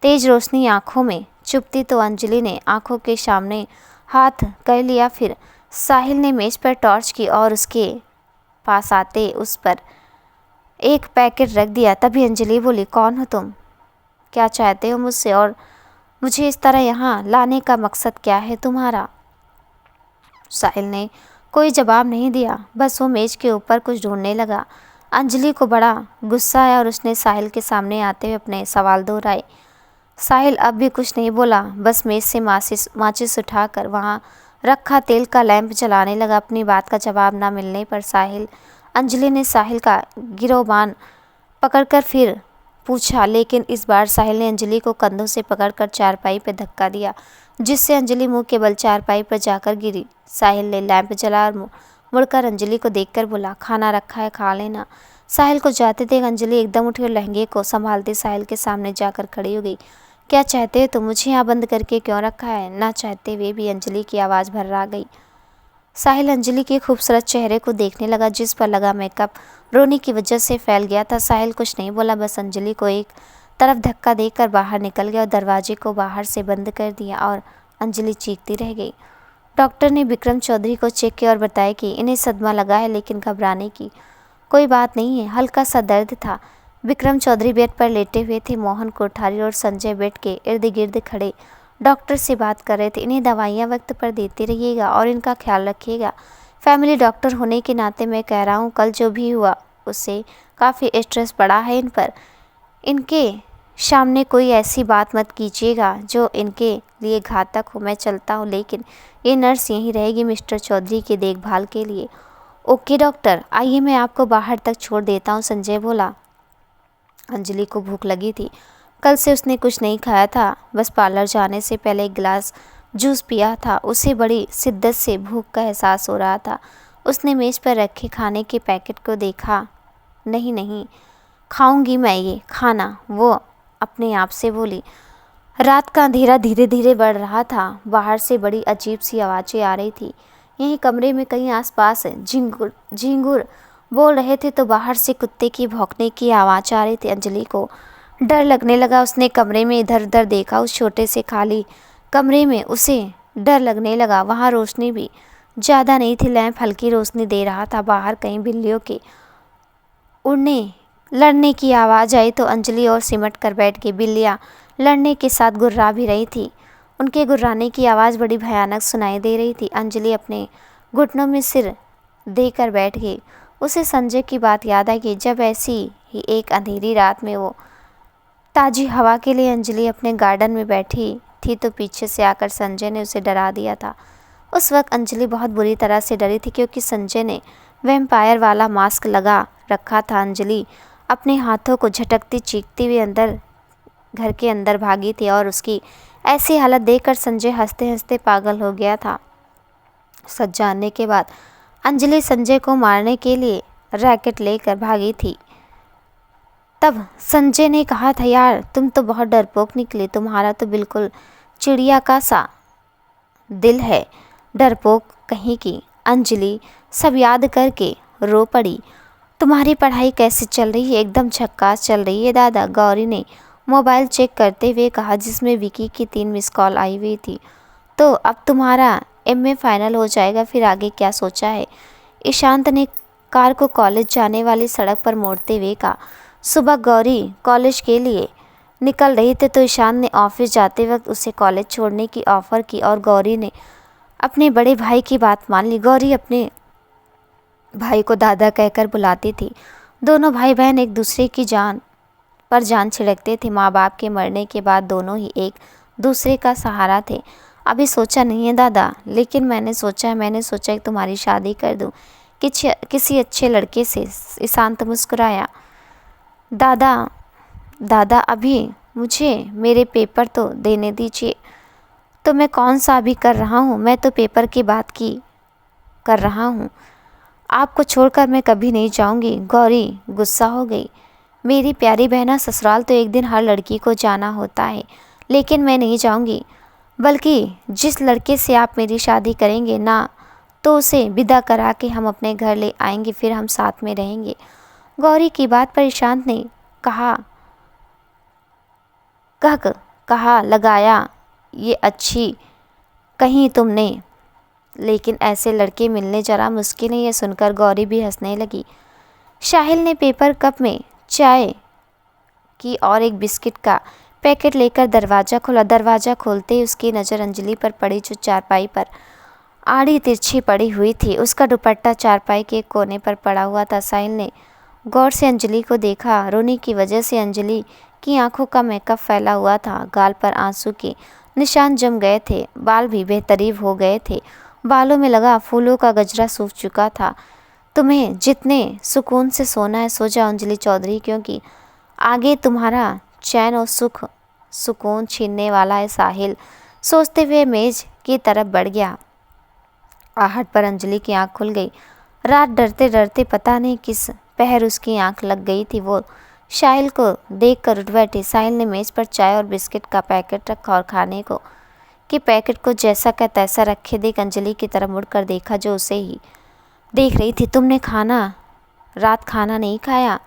Speaker 1: तेज रोशनी आंखों में चुभती तो अंजलि ने आंखों के सामने हाथ कर लिया। फिर साहिल ने मेज पर टॉर्च की और उसके पास आते उस पर एक पैकेट रख दिया। तभी अंजलि बोली, कौन हो तुम? क्या चाहते हो मुझसे? और मुझे इस तरह यहाँ लाने का मकसद क्या है तुम्हारा? साहिल ने कोई जवाब नहीं दिया, बस वो मेज के ऊपर कुछ ढूंढने लगा। अंजलि को बड़ा गुस्सा आया और उसने साहिल के सामने आते हुए अपने सवाल दोहराए। साहिल अब भी कुछ नहीं बोला, बस मेज से माचिस उठाकर वहाँ रखा तेल का लैंप जलाने लगा। अपनी बात का जवाब ना मिलने पर अंजलि ने साहिल का गिरोबान पकड़कर फिर पूछा, लेकिन इस बार साहिल ने अंजलि को कंधों से पकड़कर चारपाई पर धक्का दिया, जिससे अंजलि मुंह के बल चारपाई पर जाकर गिरी। साहिल ने लैंप जला और मुड़कर अंजलि को देखकर बोला, खाना रखा है, खा लेना। साहिल को जाते देख अंजलि एकदम उठी और लहंगे को संभालते साहिल के सामने जाकर खड़ी हो गई। क्या चाहते हो तुम? मुझे यहाँ बंद करके क्यों रखा है? ना चाहते हुए भी अंजलि की आवाज़ भर्रा गई। साहिल अंजलि के खूबसूरत चेहरे को देखने लगा, जिस पर लगा मेकअप रोने की वजह से फैल गया था। साहिल कुछ नहीं बोला, बस अंजलि को एक तरफ धक्का देकर बाहर निकल गया और दरवाजे को बाहर से बंद कर दिया और अंजलि चीखती रह गई। डॉक्टर ने विक्रम चौधरी को चेक किया और बताया कि इन्हें सदमा लगा है, लेकिन घबराने की कोई बात नहीं है, हल्का सा दर्द था। विक्रम चौधरी बेड पर लेटे हुए थे। मोहन कोठारी और संजय बेड के इर्द गिर्द खड़े डॉक्टर से बात कर रहे थे। इन्हें दवाइयाँ वक्त पर देते रहिएगा और इनका ख्याल रखिएगा। फैमिली डॉक्टर होने के नाते मैं कह रहा हूँ, कल जो भी हुआ उससे काफ़ी स्ट्रेस पड़ा है इन पर। इनके सामने कोई ऐसी बात मत कीजिएगा जो इनके लिए घातक हो। मैं चलता हूँ, लेकिन ये नर्स यहीं रहेगी मिस्टर चौधरी की देखभाल के लिए। ओके डॉक्टर, आइए मैं आपको बाहर तक छोड़ देता हूँ, संजय बोला। अंजलि को भूख लगी थी। कल से उसने कुछ नहीं खाया था, बस पार्लर जाने से पहले एक गिलास जूस पिया था। उसे बड़ी शिद्दत से भूख का एहसास हो रहा था। उसने मेज पर रखे खाने के पैकेट को देखा। नहीं नहीं, खाऊंगी मैं ये खाना, वो अपने आप से बोली। रात का अंधेरा धीरे धीरे बढ़ रहा था। बाहर से बड़ी अजीब सी आवाज़ें आ रही थी। यहीं कमरे में कहीं आसपास झिंगुर बोल रहे थे तो बाहर से कुत्ते की भौंकने की आवाज़ आ रही थी। अंजलि को डर लगने लगा। उसने कमरे में इधर उधर देखा। उस छोटे से खाली कमरे में उसे डर लगने लगा। वहाँ रोशनी भी ज़्यादा नहीं थी, लैंप हल्की रोशनी दे रहा था। बाहर कहीं बिल्लियों के उड़ने लड़ने की आवाज़ आई तो अंजलि और सिमट कर बैठ गई। बिल्लियाँ लड़ने के साथ गुर्रा भी रही थी। उनके गुर्राने की आवाज़ बड़ी भयानक सुनाई दे रही थी। अंजलि अपने घुटनों में सिर देकर बैठ गई। उसे संजय की बात याद आई कि जब ऐसी ही एक अंधेरी रात में वो ताज़ी हवा के लिए अंजलि अपने गार्डन में बैठी थी तो पीछे से आकर संजय ने उसे डरा दिया था। उस वक्त अंजलि बहुत बुरी तरह से डरी थी, क्योंकि संजय ने वैम्पायर वाला मास्क लगा रखा था। अंजलि अपने हाथों को झटकती चीखती हुई घर के अंदर भागी थी और उसकी ऐसी हालत देखकर संजय हंसते हंसते पागल हो गया था। सच जानने के बाद अंजलि संजय को मारने के लिए रैकेट लेकर भागी थी। तब संजय ने कहा था, यार तुम तो बहुत डरपोक निकले, तुम्हारा तो बिल्कुल चिड़िया का सा दिल है, डरपोक कहीं की। अंजलि सब याद करके रो पड़ी। तुम्हारी पढ़ाई कैसे चल रही है? एकदम झक्कास चल रही है दादा, गौरी ने मोबाइल चेक करते हुए कहा, जिसमें विकी की 3 मिस कॉल आई हुई थी। तो अब तुम्हारा एमए फाइनल हो जाएगा, फिर आगे क्या सोचा है? ईशांत ने कार को कॉलेज जाने वाली सड़क पर मोड़ते हुए कहा। सुबह गौरी कॉलेज के लिए निकल रही थी तो ईशांत ने ऑफिस जाते वक्त उसे कॉलेज छोड़ने की ऑफ़र की और गौरी ने अपने बड़े भाई की बात मान ली। गौरी अपने भाई को दादा कहकर बुलाती थी। दोनों भाई बहन एक दूसरे की जान पर जान छिड़कते थे। माँ बाप के मरने के बाद दोनों ही एक दूसरे का सहारा थे। अभी सोचा नहीं है दादा, लेकिन मैंने सोचा कि तुम्हारी शादी कर दूँ किसी अच्छे लड़के से। ईशांत मुस्कुराया। दादा अभी मुझे मेरे पेपर तो देने दीजिए। तो मैं कौन सा अभी कर रहा हूँ, मैं तो पेपर की बात की कर रहा हूँ। आपको छोड़कर मैं कभी नहीं जाऊँगी। गौरी गुस्सा हो गई। मेरी प्यारी बहना, ससुराल तो एक दिन हर लड़की को जाना होता है, लेकिन मैं नहीं जाऊँगी। बल्कि जिस लड़के से आप मेरी शादी करेंगे ना, तो उसे विदा करा के हम अपने घर ले आएंगे, फिर हम साथ में रहेंगे। गौरी की बात पर ईशांत ने कहा लगाया, ये अच्छी कहीं तुमने, लेकिन ऐसे लड़के मिलने जरा मुश्किल है। ये सुनकर गौरी भी हंसने लगी। साहिल ने पेपर कप में चाय की और एक बिस्किट का पैकेट लेकर दरवाज़ा खोला। दरवाज़ा खोलते ही उसकी नज़र अंजलि पर पड़ी, जो चारपाई पर आड़ी तिरछी पड़ी हुई थी। उसका दुपट्टा चारपाई के कोने पर पड़ा हुआ था। साहिल ने गौर से अंजलि को देखा। रोने की वजह से अंजलि की आंखों का मेकअप फैला हुआ था। गाल पर आंसू के निशान जम गए थे। बाल भी बेतरीब हो गए थे। बालों में लगा फूलों का गजरा सूख चुका था। तुम्हें जितने सुकून से सोना है सो जाओ अंजलि चौधरी, क्योंकि आगे तुम्हारा चैन और सुकून छीनने वाला है। साहिल सोचते हुए मेज की तरफ बढ़ गया। आहट पर अंजलि की आंख खुल गई। रात डरते डरते पता नहीं किस पहर उसकी आंख लग गई थी। वो साहिल को देखकर उठ बैठी। साहिल ने मेज पर चाय और बिस्किट का पैकेट रखा और खाने को कि पैकेट को जैसा का तैसा रखे देख अंजलि की तरफ मुड़कर देखा, जो उसे ही देख रही थी। तुमने रात खाना नहीं खाया?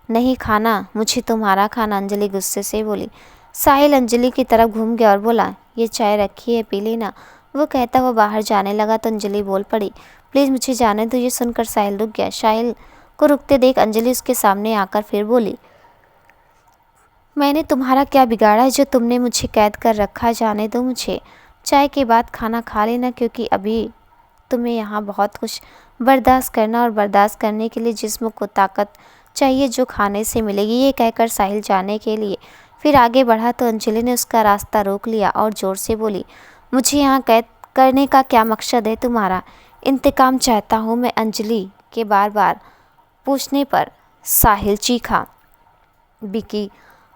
Speaker 1: नहीं खाना, मुझे तुम्हारा खाना, अंजलि गुस्से से बोली। साहिल अंजलि की तरफ घूम गया और बोला, ये चाय रखी है, पी लेना। वो कहता हुआ बाहर जाने लगा तो अंजलि बोल पड़ी, प्लीज़ मुझे जाने दो। ये सुनकर साहिल रुक गया। साहिल को रुकते देख अंजलि उसके सामने आकर फिर बोली, मैंने तुम्हारा क्या बिगाड़ा है जो तुमने मुझे कैद कर रखा? जाने दो मुझे। चाय के बाद खाना खा लेना, क्योंकि अभी तुम्हें यहाँ बहुत कुछ बर्दाश्त करना, और बर्दाश्त करने के लिए जिस्म को ताकत चाहिए जो खाने से मिलेगी। ये कहकर साहिल जाने के लिए फिर आगे बढ़ा तो अंजलि ने उसका रास्ता रोक लिया और ज़ोर से बोली, मुझे यहाँ कैद करने का क्या मकसद है तुम्हारा? इंतकाम चाहता हूँ मैं। अंजलि के बार बार पूछने पर साहिल चीखा, विकी,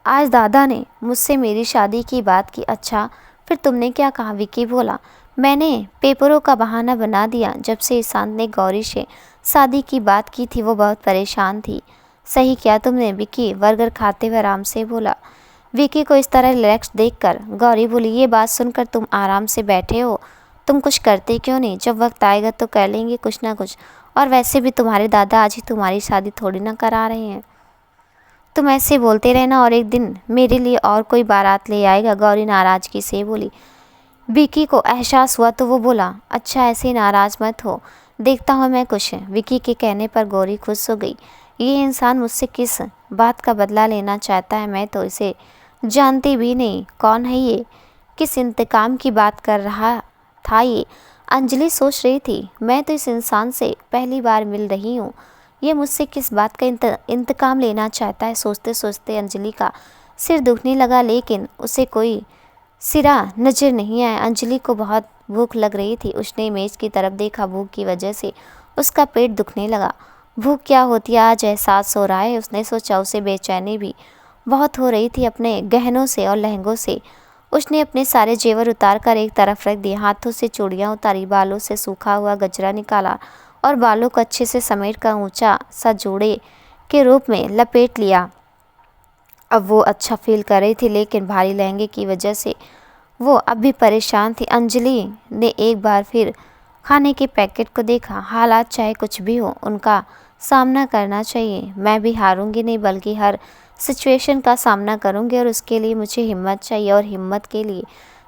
Speaker 1: आज दादा ने मुझसे मेरी शादी की बात की। अच्छा, फिर तुमने क्या कहा? विकी बोला, मैंने पेपरों का बहाना बना दिया। जब से ईशांत ने गौरी से शादी की बात की थी वो बहुत परेशान थी। सही किया तुमने, विकी बर्गर खाते हुए आराम से बोला। विकी को इस तरह रिलैक्स देखकर गौरी बोली, ये बात सुनकर तुम आराम से बैठे हो, तुम कुछ करते क्यों नहीं? जब वक्त आएगा तो कर लेंगे कुछ ना कुछ। और वैसे भी तुम्हारे दादा आज ही तुम्हारी शादी थोड़ी ना करा रहे हैं। तुम ऐसे बोलते रहना और एक दिन मेरे लिए और कोई बारात ले आएगा। गौरी नाराज़गी से बोली। विकी को एहसास हुआ तो वो बोला, अच्छा ऐसे नाराज़ मत हो, देखता हूँ मैं कुछ। विकी के कहने पर गौरी खुश हो गई। ये इंसान मुझसे किस बात का बदला लेना चाहता है? मैं तो इसे जानती भी नहीं। कौन है ये? किस इंतकाम की बात कर रहा था ये? अंजलि सोच रही थी, मैं तो इस इंसान से पहली बार मिल रही हूँ, ये मुझसे किस बात का इंतकाम लेना चाहता है? सोचते सोचते अंजलि का सिर दुखने लगा, लेकिन उसे कोई सिरा नज़र नहीं आया। अंजलि को बहुत भूख लग रही थी। उसने मेज की तरफ देखा। भूख की वजह से उसका पेट दुखने लगा। भूख क्या होती है आज एहसास हो रहा है, उसने सोचा। उसे बेचैनी भी बहुत हो रही थी अपने गहनों से और लहंगों से। उसने अपने सारे जेवर उतार कर एक तरफ रख दिए। हाथों से चूड़ियाँ उतारी, बालों से सूखा हुआ गजरा निकाला और बालों को अच्छे से समेट कर ऊंचा सा जोड़े के रूप में लपेट लिया। अब वो अच्छा फील कर रही थी, लेकिन भारी लहंगे की वजह से वो अब भी परेशान थी। अंजलि ने एक बार फिर खाने के पैकेट को देखा। हालात चाहे कुछ भी हो, उनका सामना करना चाहिए। मैं भी हारूंगी नहीं, बल्कि हर सिचुएशन का सामना करूंगी, और उसके लिए मुझे हिम्मत चाहिए, और हिम्मत के लिए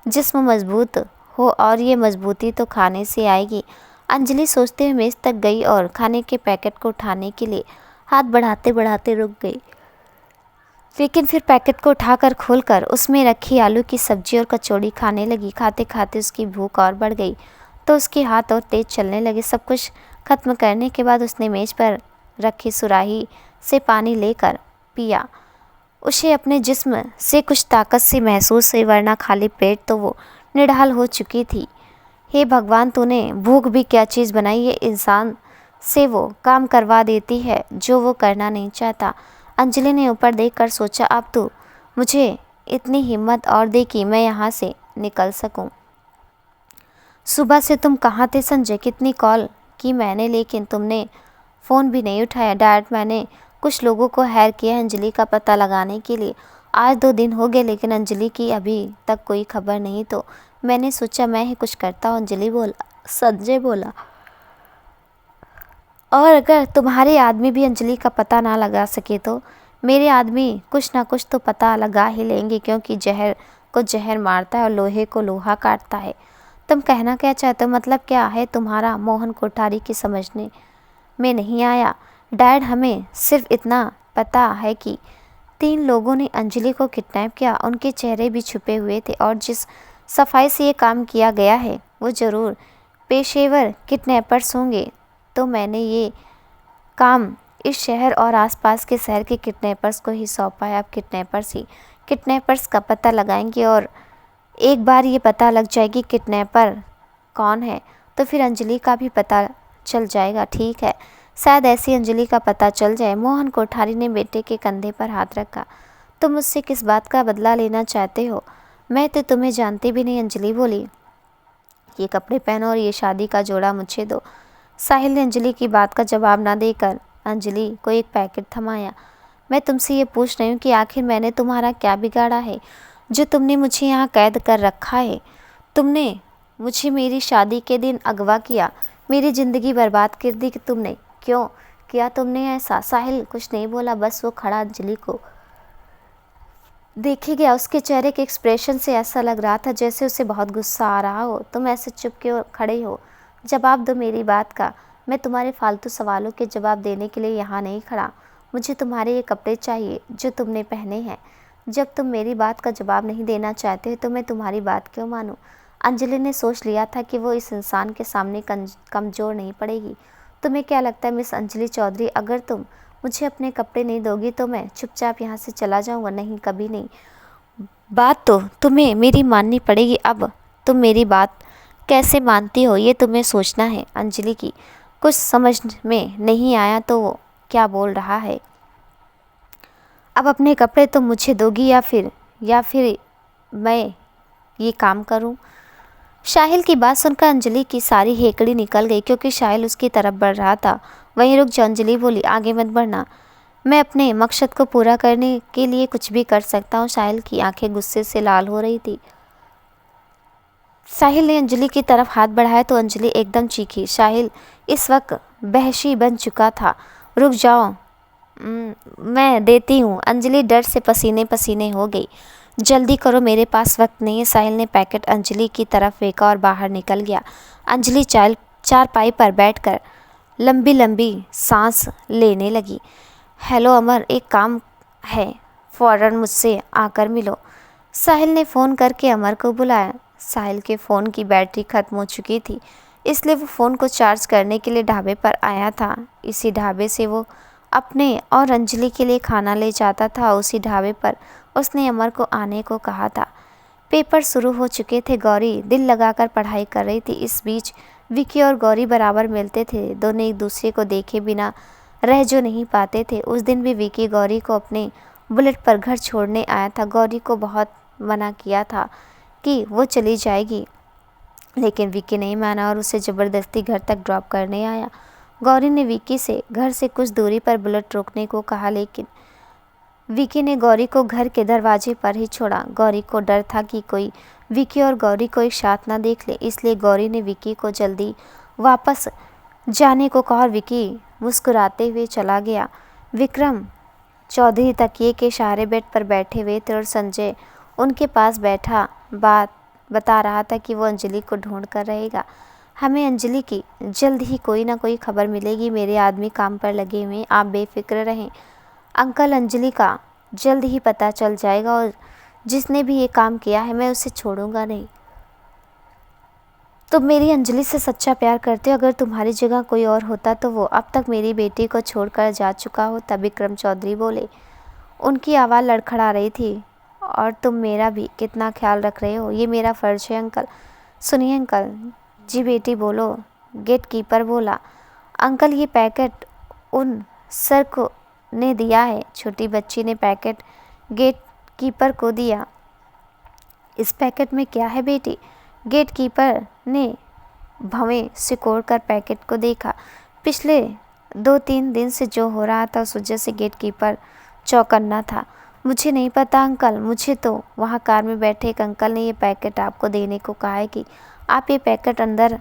Speaker 1: जिस्म मजबूत हो, और ये मजबूती तो खाने से आएगी। अंजलि सोचते हुए मेज तक गई और खाने के पैकेट को उठाने के लिए हाथ बढ़ाते बढ़ाते रुक गई, लेकिन फिर पैकेट को उठाकर खोलकर उसमें रखी आलू की सब्जी और कचौड़ी खाने लगी। खाते खाते उसकी भूख और बढ़ गई तो उसके हाथ और तेज चलने लगे। सब कुछ खत्म करने के बाद उसने मेज पर रखी सुराही से पानी लेकर पिया। उसे अपने जिस्म से कुछ ताकत सी महसूस हुई, वरना खाली पेट तो वो निढाल हो चुकी थी। हे भगवान, तूने भूख भी क्या चीज़ बनाई, ये इंसान से वो काम करवा देती है जो वो करना नहीं चाहता। अंजलि ने ऊपर देखकर सोचा, अब तो मुझे इतनी हिम्मत और दे कि मैं यहाँ से निकल सकूं। सुबह से तुम कहाँ थे संजय? कितनी कॉल की मैंने, लेकिन तुमने फ़ोन भी नहीं उठाया। डैड, मैंने कुछ लोगों को हायर किया है अंजलि का पता लगाने के लिए। आज 2 दिन हो गए लेकिन अंजलि की अभी तक कोई खबर नहीं, तो मैंने सोचा मैं ही कुछ करता हूँ। संजय बोला। और अगर तुम्हारे आदमी भी अंजलि का पता ना लगा सके तो मेरे आदमी कुछ ना कुछ तो पता लगा ही लेंगे, क्योंकि जहर को जहर मारता है और लोहे को लोहा काटता है। तुम कहना क्या चाहते हो? मतलब क्या है तुम्हारा? मोहन कोठारी की समझने में नहीं आया। डैड, हमें सिर्फ इतना पता है कि 3 लोगों ने अंजलि को किडनैप किया। उनके चेहरे भी छुपे हुए थे और जिस सफाई से ये काम किया गया है वो ज़रूर पेशेवर किडनैपर्स होंगे। तो मैंने ये काम इस शहर और आसपास के शहर के किडनैपर्स को ही सौंपा है। अब किडनैपर्स ही किडनैपर्स का पता लगाएंगे और एक बार ये पता लग जाएगी किडनैपर कौन है तो फिर अंजलि का भी पता चल जाएगा। ठीक है, शायद ऐसी अंजलि का पता चल जाए। मोहन कोठारी ने बेटे के कंधे पर हाथ रखा। तुम मुझसे किस बात का बदला लेना चाहते हो? मैं तो तुम्हें जानती भी नहीं, अंजलि बोली। ये कपड़े पहनो और ये शादी का जोड़ा मुझे दो। साहिल ने अंजलि की बात का जवाब ना देकर अंजलि को एक पैकेट थमाया। मैं तुमसे ये पूछ रही हूँ कि आखिर मैंने तुम्हारा क्या बिगाड़ा है जो तुमने मुझे यहाँ कैद कर रखा है? तुमने मुझे मेरी शादी के दिन अगवा किया, मेरी ज़िंदगी बर्बाद कर दी कि तुमने। क्यों किया तुमने ऐसा? साहिल कुछ नहीं बोला, बस वो खड़ा अंजलि को देखे गया। उसके चेहरे के एक्सप्रेशन से ऐसा लग रहा था जैसे उसे बहुत गुस्सा आ रहा हो। तुम ऐसे चुप क्यों खड़े हो? जवाब दो मेरी बात का। मैं तुम्हारे फालतू सवालों के जवाब देने के लिए यहाँ नहीं खड़ा। मुझे तुम्हारे ये कपड़े चाहिए जो तुमने पहने हैं। जब तुम मेरी बात का जवाब नहीं देना चाहते तो मैं तुम्हारी बात क्यों मानूं? अंजलि ने सोच लिया था कि वो इस इंसान के सामने कमज़ोर नहीं पड़ेगी। तुम्हें क्या लगता है मिस अंजलि चौधरी, अगर तुम मुझे अपने कपड़े नहीं दोगी तो मैं चुपचाप यहाँ से चला जाऊँगा? नहीं, कभी नहीं। बात तो तुम्हें मेरी माननी पड़ेगी। अब तुम मेरी बात कैसे मानती हो ये तुम्हें सोचना है। अंजलि की कुछ समझ में नहीं आया तो वो क्या बोल रहा है। अब अपने कपड़े तुम मुझे दोगी या फिर मैं ये काम करूं? साहिल की बात सुनकर अंजलि की सारी हेकड़ी निकल गई, क्योंकि साहिल उसकी तरफ बढ़ रहा था। वहीं रुक जा, अंजलि बोली, आगे मत बढ़ना। मैं अपने मकसद को पूरा करने के लिए कुछ भी कर सकता हूँ। साहिल की आंखें गुस्से से लाल हो रही थी। साहिल ने अंजलि की तरफ हाथ बढ़ाया तो अंजलि एकदम चीखी। साहिल इस वक्त वहशी बन चुका था। रुक जाओ, मैं देती हूँ। अंजलि डर से पसीने पसीने हो गई। जल्दी करो, मेरे पास वक्त नहीं है। साहिल ने पैकेट अंजलि की तरफ फेंका और बाहर निकल गया। अंजलि चारपाई पर बैठकर लंबी लंबी सांस लेने लगी। हेलो अमर, एक काम है, फ़ौरन मुझसे आकर मिलो। साहिल ने फ़ोन करके अमर को बुलाया। साहिल के फ़ोन की बैटरी ख़त्म हो चुकी थी, इसलिए वो फ़ोन को चार्ज करने के लिए ढाबे पर आया था। इसी ढाबे से वो अपने और अंजलि के लिए खाना ले जाता था। उसी ढाबे पर उसने अमर को आने को कहा था। पेपर शुरू हो चुके थे। गौरी दिल लगाकर पढ़ाई कर रही थी। इस बीच विकी और गौरी बराबर मिलते थे। दोनों एक दूसरे को देखे बिना रह जो नहीं पाते थे। उस दिन भी विकी गौरी को अपने बुलेट पर घर छोड़ने आया था। गौरी को बहुत मना किया था कि वो चली जाएगी, लेकिन विकी नहीं माना और उसे ज़बरदस्ती घर तक ड्रॉप करने आया। गौरी ने विकी से घर से कुछ दूरी पर बुलेट रोकने को कहा, लेकिन विकी ने गौरी को घर के दरवाजे पर ही छोड़ा। गौरी को डर था कि कोई विकी और गौरी को एक साथ ना देख ले, इसलिए गौरी ने विकी को जल्दी वापस जाने को कहा और विकी मुस्कुराते हुए चला गया। विक्रम चौधरी तकिए के सहारे बेड पर बैठे हुए थे और संजय उनके पास बैठा बात बता रहा था कि वो अंजलि को ढूंढ कर रहेगा। हमें अंजलि की जल्द ही कोई ना कोई खबर मिलेगी। मेरे आदमी काम पर लगे हुए हैं, आप बेफिक्र रहें। अंकल, अंजलि का जल्द ही पता चल जाएगा और जिसने भी ये काम किया है मैं उसे छोड़ूंगा नहीं। तुम मेरी अंजलि से सच्चा प्यार करते हो। अगर तुम्हारी जगह कोई और होता तो वो अब तक मेरी बेटी को छोड़कर जा चुका हो। तब विक्रम चौधरी बोले। उनकी आवाज़ लड़खड़ा रही थी। और तुम मेरा भी कितना ख्याल रख रहे हो, ये मेरा फ़र्ज है अंकल। सुनिए अंकल। जी बेटी बोलो। गेट कीपर बोला। अंकल, ये पैकेट उन सर को ने दिया है। छोटी बच्ची ने पैकेट गेट कीपर को दिया। इस पैकेट में क्या है बेटी? गेट कीपर ने भवें सिकोड़ कर पैकेट को देखा। पिछले 2-3 दिन से जो हो रहा था उस वजह से गेट कीपर चौकन्ना था। मुझे नहीं पता अंकल, मुझे तो वहाँ कार में बैठे एक अंकल ने ये पैकेट आपको देने को कहा है कि आप ये पैकेट अंदर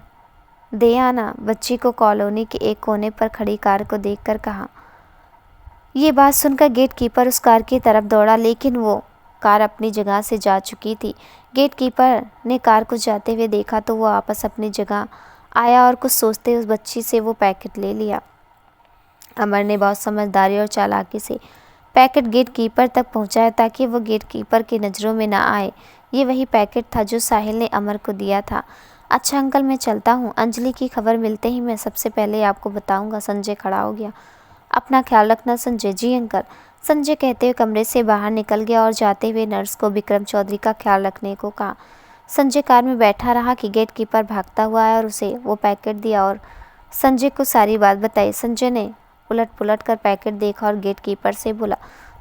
Speaker 1: दे आना। बच्ची को कॉलोनी के एक कोने पर खड़ी कार को देखकर कहा। ये बात सुनकर गेट कीपर उस कार की तरफ दौड़ा, लेकिन वो कार अपनी जगह से जा चुकी थी। गेट कीपर ने कार को जाते हुए देखा तो वो वापस अपनी जगह आया और कुछ सोचते उस बच्ची से वो पैकेट ले लिया। अमर ने बहुत समझदारी और चालाकी से पैकेट गेट कीपर तक पहुंचाया ताकि वो गेट कीपर की नज़रों में ना आए। ये वही पैकेट था जो साहिल ने अमर को दिया था। अच्छा अंकल, मैं चलता हूँ। अंजलि की खबर मिलते ही मैं सबसे पहले आपको बताऊंगा। संजय खड़ा हो गया। अपना ख्याल रखना संजय। जी अंकल, संजय कहते हुए कमरे से बाहर निकल गया और जाते हुए नर्स को विक्रम चौधरी का ख्याल रखने को कहा। संजय कार में बैठा रहा कि गेट कीपर भागता हुआ आया और उसे वो पैकेट दिया और संजय को सारी बात बताई। संजय ने उलट पुलट कर पैकेट देखा और गेट कीपर से बोला,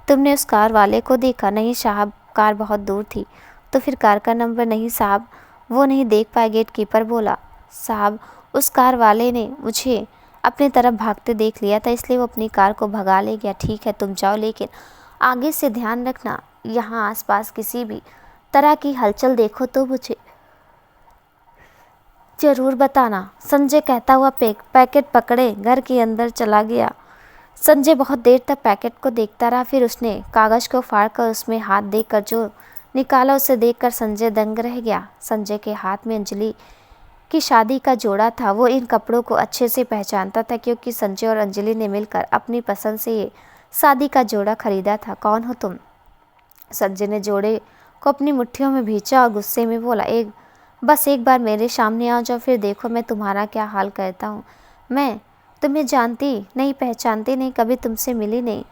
Speaker 1: तुमने उस कार वाले को देखा? नहीं साहब, कार बहुत दूर थी। तो फिर कार का नंबर? नहीं साहब, वो नहीं देख पाए। गेट कीपर बोला। साहब, उस कार वाले ने मुझे अपनी तरफ भागते देख लिया था, इसलिए वो अपनी कार को भगा ले गया। ठीक है, तुम जाओ, लेकिन आगे से ध्यान रखना, यहाँ आसपास किसी भी तरह की हलचल देखो तो मुझे ज़रूर बताना। संजय कहता हुआ पैकेट पकड़े घर के अंदर चला गया। संजय बहुत देर तक पैकेट को देखता रहा। फिर उसने कागज़ को फाड़कर उसमें हाथ देकर जो निकाला उसे देखकर संजय दंग रह गया। संजय के हाथ में अंजलि की शादी का जोड़ा था। वो इन कपड़ों को अच्छे से पहचानता था क्योंकि संजय और अंजलि ने मिलकर अपनी पसंद से ये शादी का जोड़ा खरीदा था। कौन हो तुम? संजय ने जोड़े को अपनी मुट्ठियों में भींचा और गुस्से में बोला, बस एक बार मेरे सामने आ जाओ, फिर देखो मैं तुम्हारा क्या हाल करता हूँ। मैं तुम्हें जानती नहीं, पहचानती नहीं, कभी तुमसे मिली नहीं,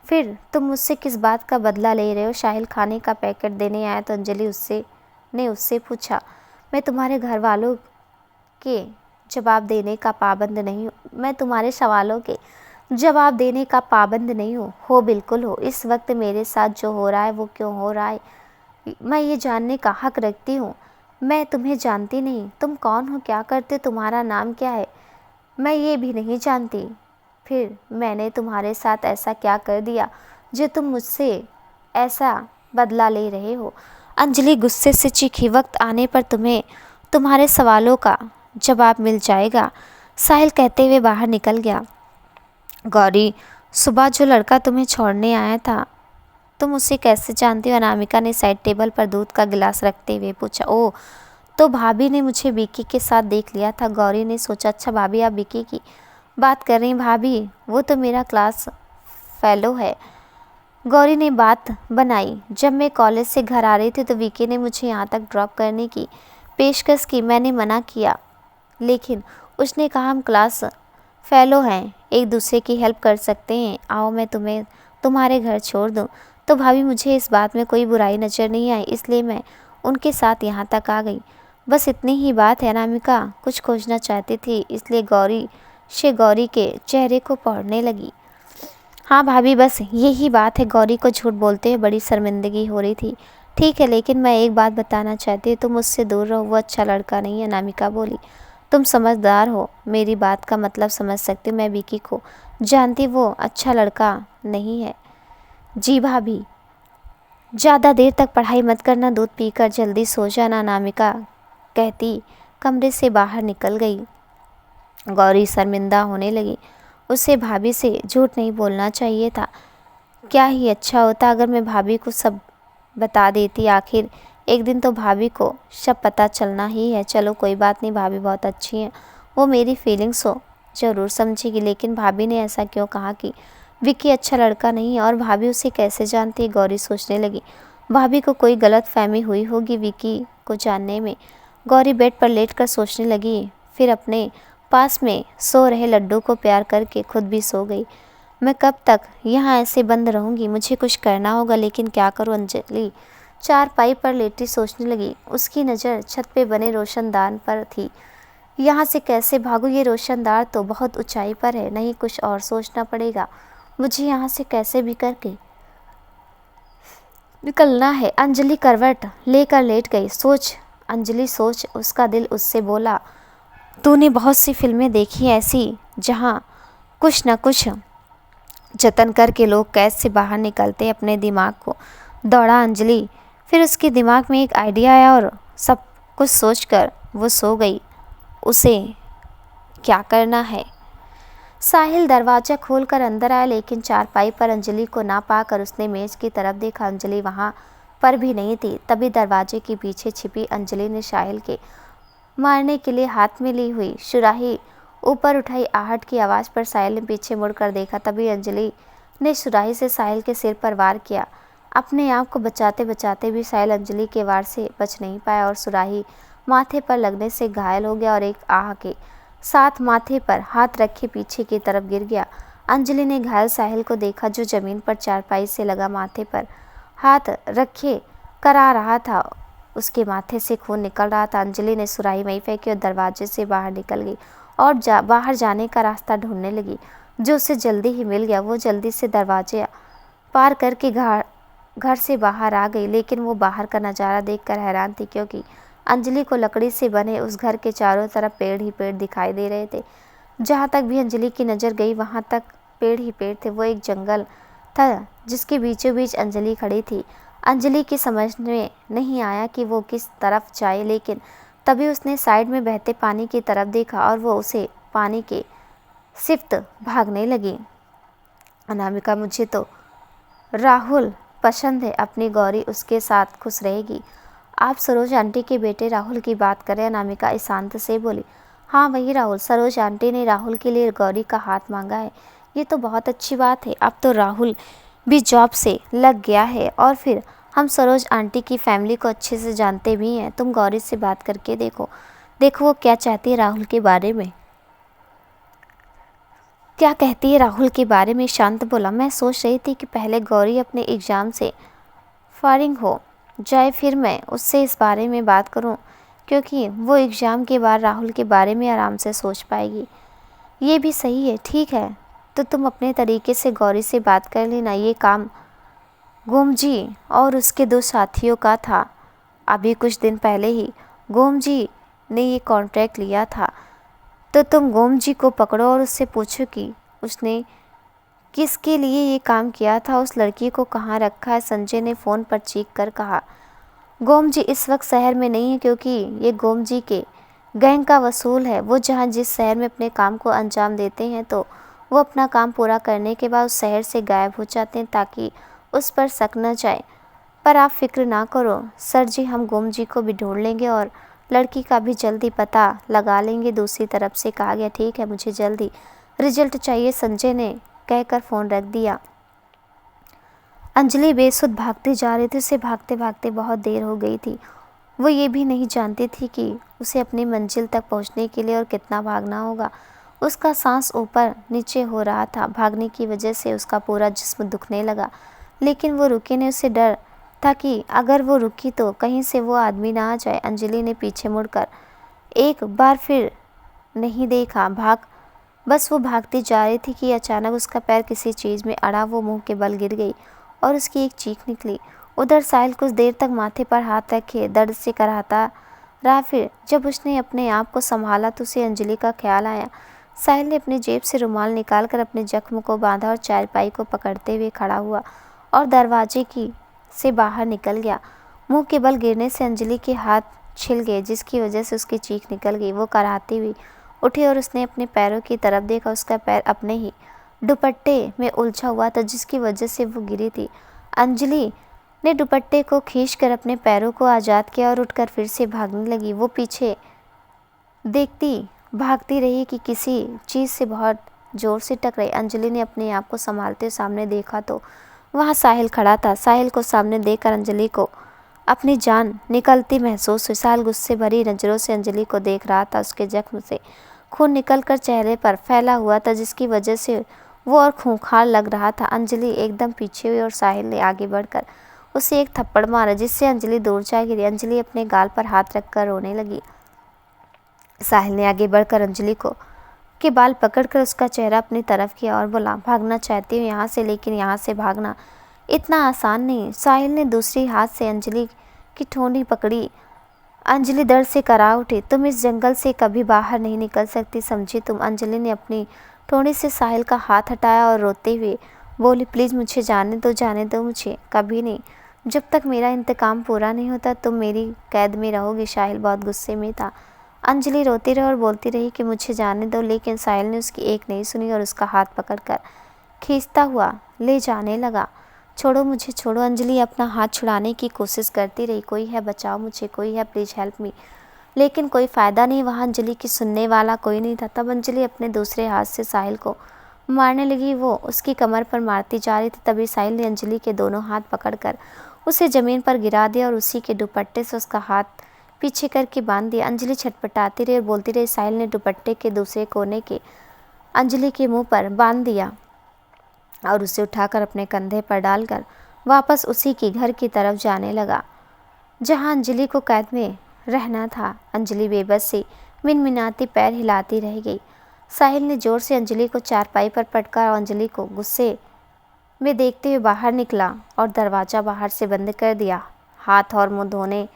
Speaker 1: फिर तुम मुझसे किस बात का बदला ले रहे हो? साहिल खाने का पैकेट देने आया तो अंजलि उससे पूछा। मैं तुम्हारे घर वालों के जवाब देने का पाबंद नहीं हूँ। मैं तुम्हारे सवालों के जवाब देने का पाबंद नहीं हूँ। हो बिल्कुल हो। इस वक्त मेरे साथ जो हो रहा है वो क्यों हो रहा है, मैं ये जानने का हक रखती हूँ। मैं तुम्हें जानती नहीं, तुम कौन हो, क्या करते, तुम्हारा नाम क्या है, मैं ये भी नहीं जानती। फिर मैंने तुम्हारे साथ ऐसा क्या कर दिया जो तुम मुझसे ऐसा बदला ले रहे हो? अंजलि गुस्से से चीखी। वक्त आने पर तुम्हें तुम्हारे सवालों का जवाब मिल जाएगा, साहिल कहते हुए बाहर निकल गया। गौरी, सुबह जो लड़का तुम्हें छोड़ने आया था, तुम उसे कैसे जानती हो? अनामिका ने साइड टेबल पर दूध का गिलास रखते हुए पूछा। ओह, तो भाभी ने मुझे विकी के साथ देख लिया था। गौरी ने सोचा, अच्छा भाभी आप विकी की बात कर रही हैं? भाभी, वो तो मेरा क्लास फेलो है। गौरी ने बात बनाई। जब मैं कॉलेज से घर आ रही थी तो विकी ने मुझे यहाँ तक ड्रॉप करने की पेशकश की। मैंने मना किया, लेकिन उसने कहा हम क्लास फेलो हैं, एक दूसरे की हेल्प कर सकते हैं, आओ मैं तुम्हें तुम्हारे घर छोड़ दूँ। तो भाभी, मुझे इस बात में कोई बुराई नज़र नहीं आई, इसलिए मैं उनके साथ यहाँ तक आ गई। बस इतनी ही बात है। अनामिका कुछ खोजना चाहती थी, इसलिए गौरी के चेहरे को पढ़ने लगी। हाँ भाभी, बस यही बात है। गौरी को झूठ बोलते हुए बड़ी शर्मिंदगी हो रही थी। ठीक है, लेकिन मैं एक बात बताना चाहती हूँ, तुम मुझसे दूर रहो, वो अच्छा लड़का नहीं है। अनामिका बोली। तुम समझदार हो, मेरी बात का मतलब समझ सकती हूँ। मैं विकी को जानती, वो अच्छा लड़का नहीं है। जी भाभी, ज़्यादा देर तक पढ़ाई मत करना, दूध पीकर जल्दी सो जाना, अनामिका कहती कमरे से बाहर निकल गई। गौरी शर्मिंदा होने लगी। उसे भाभी से झूठ नहीं बोलना चाहिए था। क्या ही अच्छा होता अगर मैं भाभी को सब बता देती। आखिर एक दिन तो भाभी को सब पता चलना ही है। चलो कोई बात नहीं, भाभी बहुत अच्छी हैं, वो मेरी फीलिंग्स हो ज़रूर समझेगी। लेकिन भाभी ने ऐसा क्यों कहा कि विक्की अच्छा लड़का नहीं है, और भाभी उसे कैसे जानती है? गौरी सोचने लगी। भाभी को कोई गलत फहमी हुई होगी विक्की को जानने में। गौरी बेड पर लेटकर सोचने लगी, फिर अपने पास में सो रहे लड्डू को प्यार करके खुद भी सो गई। मैं कब तक यहाँ ऐसे बंद रहूँगी? मुझे कुछ करना होगा, लेकिन क्या करूँ? अंजलि चारपाई पर लेटी सोचने लगी। उसकी नज़र छत पे बने रोशनदान पर थी। यहाँ से कैसे भागूं? ये रोशनदान तो बहुत ऊंचाई पर है। नहीं, कुछ और सोचना पड़ेगा। मुझे यहाँ से कैसे भी करके निकलना है। अंजलि करवट लेकर लेट गई। सोच उसका दिल उससे बोला, तूने बहुत सी फिल्में देखी ऐसी जहाँ कुछ न कुछ जतन करके लोग कैद से बाहर निकलते। अपने दिमाग को दौड़ा अंजलि। फिर उसके दिमाग में एक आइडिया आया और सब कुछ सोचकर वो सो गई। उसे क्या करना है? साहिल दरवाज़ा खोलकर अंदर आया, लेकिन चारपाई पर अंजलि को ना पाकर उसने मेज की तरफ देखा। अंजलि वहाँ पर भी नहीं थी। तभी दरवाजे के पीछे छिपी अंजलि ने साहिल के मारने के लिए हाथ में ली हुई सुराही ऊपर उठाई। आहट की आवाज़ पर साहिल ने पीछे मुड़कर देखा। तभी अंजलि ने सुराही से साहिल के सिर पर वार किया। अपने आप को बचाते बचाते भी साहिल अंजलि के वार से बच नहीं पाया और सुराही माथे पर लगने से घायल हो गया और एक आह के साथ माथे पर हाथ रखे पीछे की तरफ गिर गया। अंजलि ने घायल साहिल को देखा, जो जमीन पर चारपाई से लगा माथे पर हाथ रखे करा रहा था। उसके माथे से खून निकल रहा था। अंजलि ने सुराही वहीं फेंकी और दरवाजे से बाहर निकल गई और बाहर जाने का रास्ता ढूंढने लगी, जो उसे जल्दी ही मिल गया। वो जल्दी से दरवाजे पार करके घर से बाहर आ गई, लेकिन वो बाहर का नज़ारा देखकर हैरान थी, क्योंकि अंजलि को लकड़ी से बने उस घर के चारों तरफ पेड़ ही पेड़ दिखाई दे रहे थे। जहाँ तक भी अंजलि की नज़र गई वहाँ तक पेड़ ही पेड़ थे। वो एक जंगल था जिसके बीचों बीच अंजलि खड़ी थी। अंजलि की समझ में नहीं आया कि वो किस तरफ जाए, लेकिन तभी उसने साइड में बहते पानी की तरफ देखा और वो उसे पानी के सिफ्त भागने लगी। अनामिका, मुझे तो राहुल पसंद है, अपनी गौरी उसके साथ खुश रहेगी। आप सरोज आंटी के बेटे राहुल की बात करें? अनामिका ईशांत से बोली। हाँ, वही राहुल। सरोज आंटी ने राहुल के लिए गौरी का हाथ मांगा है। ये तो बहुत अच्छी बात है। अब तो राहुल भी जॉब से लग गया है और फिर हम सरोज आंटी की फैमिली को अच्छे से जानते भी हैं। तुम गौरी से बात करके देखो वो क्या चाहती है राहुल के बारे में। क्या कहती है राहुल के बारे में? शांत बोला। मैं सोच रही थी कि पहले गौरी अपने एग्ज़ाम से फारिग हो जाए, फिर मैं उससे इस बारे में बात करूं, क्योंकि वो एग्ज़ाम के बाद राहुल के बारे में आराम से सोच पाएगी। ये भी सही है। ठीक है, तो तुम अपने तरीके से गौरी से बात कर लेना। ये काम गोमजी और उसके 2 साथियों का था। अभी कुछ दिन पहले ही गोमजी ने ये कॉन्ट्रैक्ट लिया था, तो तुम गोमजी को पकड़ो और उससे पूछो कि उसने किसके लिए ये काम किया था, उस लड़की को कहाँ रखा है। संजय ने फ़ोन पर चीख कर कहा। गोमजी इस वक्त शहर में नहीं है, क्योंकि ये गोमजी के गैंग का वसूल है। वो जहाँ जिस शहर में अपने काम को अंजाम देते हैं, तो वो अपना काम पूरा करने के बाद उस शहर से गायब हो जाते हैं, ताकि उस पर शक न जाए। पर आप फिक्र ना करो सर जी, हम गोमजी को भी ढूंढ लेंगे और लड़की का भी जल्दी पता लगा लेंगे। दूसरी तरफ से कहा गया। ठीक है, मुझे जल्दी रिजल्ट चाहिए, संजय ने कहकर फ़ोन रख दिया। अंजलि बेसुध भागती जा रही थी। उसे भागते भागते बहुत देर हो गई थी। वो ये भी नहीं जानती थी कि उसे अपनी मंजिल तक पहुंचने के लिए और कितना भागना होगा। उसका सांस ऊपर नीचे हो रहा था। भागने की वजह से उसका पूरा जिस्म दुखने लगा, लेकिन वो रुकी नहीं। उसे डर था कि अगर वो रुकी तो कहीं से वो आदमी ना आ जाए। अंजलि ने पीछे मुड़कर एक बार फिर नहीं देखा। बस वो भागती जा रही थी कि अचानक उसका पैर किसी चीज़ में अड़ा। वो मुंह के बल गिर गई और उसकी एक चीख निकली। उधर साहिल कुछ देर तक माथे पर हाथ रखे दर्द से कराहता रहा। फिर जब उसने अपने आप को संभाला तो उसे अंजलि का ख्याल आया। साहिल ने अपनी जेब से रुमाल निकालकर अपने जख्म को बांधा और चारपाई को पकड़ते हुए खड़ा हुआ और दरवाजे से बाहर निकल गया। मुंह के बल गिरने से अंजलि के हाथ छिल गए, जिसकी वजह से उसकी चीख निकल गई। वो कराहती हुई उठी और उसने अपने पैरों की तरफ देखा। उसका पैर अपने ही दुपट्टे में उलझा हुआ था, जिसकी वजह से वो गिरी थी। अंजलि ने दुपट्टे को खींचकर अपने पैरों को आज़ाद किया और उठकर फिर से भागने लगी। वो पीछे देखती भागती रही कि किसी चीज़ से बहुत ज़ोर से टकराई। अंजलि ने अपने आप को संभालते सामने देखा तो वहाँ साहिल खड़ा था। साहिल को सामने देखकर अंजलि को अपनी जान निकलती महसूस हुई। साहिल गुस्से भरी नज़रों से अंजलि को देख रहा था। उसके जख्म से खून निकलकर चेहरे पर फैला हुआ था, जिसकी वजह से वो और खूंखार लग रहा था। अंजलि एकदम पीछे हुई और साहिल ने आगे बढ़कर उसे एक थप्पड़ मारा, जिससे अंजलि दूर जा गिरी। अंजलि अपने गाल पर हाथ रखकर रोने लगी। साहिल ने आगे बढ़कर अंजलि को के बाल पकड़कर उसका चेहरा अपनी तरफ किया और बोला, भागना चाहती हूँ यहाँ से, लेकिन यहाँ से भागना इतना आसान नहीं। साहिल ने दूसरी हाथ से अंजलि की ठोड़ी पकड़ी। अंजलि दर्द से करा उठी। तुम इस जंगल से कभी बाहर नहीं निकल सकती, समझी तुम। अंजलि ने अपनी ठोड़ी से साहिल का हाथ हटाया और रोते हुए बोली, प्लीज़ मुझे जाने दो मुझे। कभी नहीं, जब तक मेरा इंतकाम पूरा नहीं होता तुम मेरी कैद में रहोगी। साहिल बहुत गुस्से में था। अंजलि रोती रही और बोलती रही कि मुझे जाने दो, लेकिन साहिल ने उसकी एक नहीं सुनी और उसका हाथ पकड़कर खींचता हुआ ले जाने लगा। छोड़ो मुझे, छोड़ो। अंजलि अपना हाथ छुड़ाने की कोशिश करती रही। कोई है, बचाओ मुझे, कोई है, प्लीज़ हेल्प मी। लेकिन कोई फ़ायदा नहीं, वहाँ अंजलि की सुनने वाला कोई नहीं था। तब अंजलि अपने दूसरे हाथ से साहिल को मारने लगी। वो उसकी कमर पर मारती जा रही थी। तभी साहिल ने अंजलि के दोनों हाथ पकड़कर उसे ज़मीन पर गिरा दिया और उसी के दुपट्टे से उसका हाथ पीछे करके बांध दिया। अंजलि छटपटाती रही और बोलती रही। साहिल ने दुपट्टे के दूसरे कोने के अंजलि के मुंह पर बांध दिया और उसे उठाकर अपने कंधे पर डालकर वापस उसी के घर की तरफ जाने लगा, जहां अंजलि को कैद में रहना था। अंजलि बेबस से मिनमिनाती पैर हिलाती रह गई। साहिल ने जोर से अंजलि को चारपाई पर पटका और अंजलि को गुस्से में देखते हुए बाहर निकला और दरवाज़ा बाहर से बंद कर दिया। हाथ और मुंह धोने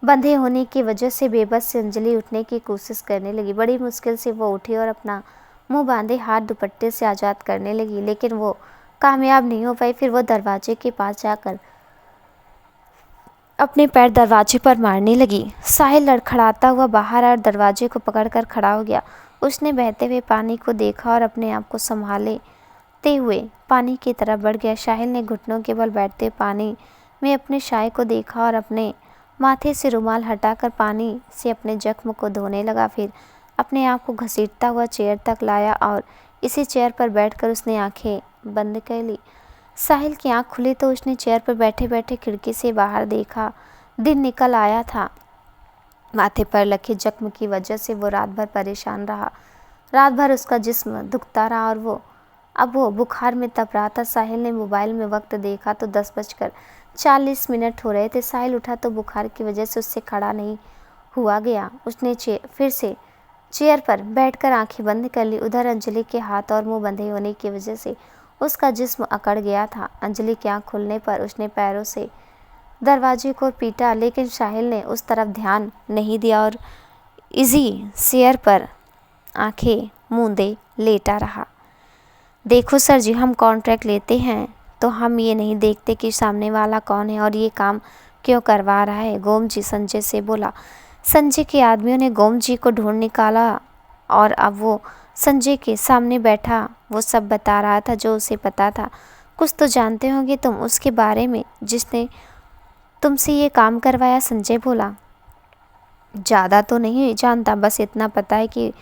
Speaker 1: बंधे होने की वजह से बेबस से अंजलि उठने की कोशिश करने लगी। बड़ी मुश्किल से वो उठी और अपना मुंह बांधे हाथ दुपट्टे से आज़ाद करने लगी, लेकिन वो कामयाब नहीं हो पाई। फिर वो दरवाजे के पास जाकर अपने पैर दरवाजे पर मारने लगी। साहिल लड़खड़ाता हुआ बाहर आया और दरवाजे को पकड़कर खड़ा हो गया। उसने बहते हुए पानी को देखा और अपने आप को संभालते हुए पानी की तरफ बढ़ गया। साहिल ने घुटनों के बल बैठते पानी में अपने शाय को देखा और अपने माथे से रुमाल हटाकर पानी से अपने जख्म को धोने लगा। फिर अपने आप को घसीटता हुआ चेयर तक लाया और इसी चेयर पर बैठकर उसने आंखें बंद कर ली। साहिल की आंख खुली तो उसने चेयर पर बैठे बैठे खिड़की से बाहर देखा। दिन निकल आया था। माथे पर लगे जख्म की वजह से वो रात भर परेशान रहा। रात भर उसका जिस्म दुखता रहा और अब वो बुखार में तप रहा था। साहिल ने मोबाइल में वक्त देखा तो 10:40 हो रहे थे। साहिल उठा तो बुखार की वजह से उससे खड़ा नहीं हुआ गया। उसने फिर से चेयर पर बैठकर आंखें बंद कर ली। उधर अंजलि के हाथ और मुंह बंधे होने की वजह से उसका जिस्म अकड़ गया था। अंजलि की आंख खुलने पर उसने पैरों से दरवाजे को पीटा, लेकिन साहिल ने उस तरफ ध्यान नहीं दिया और इजी चेयर पर आंखें मूंदे लेटा रहा। देखो सर जी, हम कॉन्ट्रैक्ट लेते हैं तो हम ये नहीं देखते कि सामने वाला कौन है और ये काम क्यों करवा रहा है। गोम जी संजय से बोला। संजय के आदमियों ने गोम जी को ढूंढ निकाला और अब वो संजय के सामने बैठा वो सब बता रहा था जो उसे पता था। कुछ तो जानते होंगे तुम उसके बारे में जिसने तुमसे ये काम करवाया, संजय बोला। ज़्यादा तो नहीं जानता, बस इतना पता है कि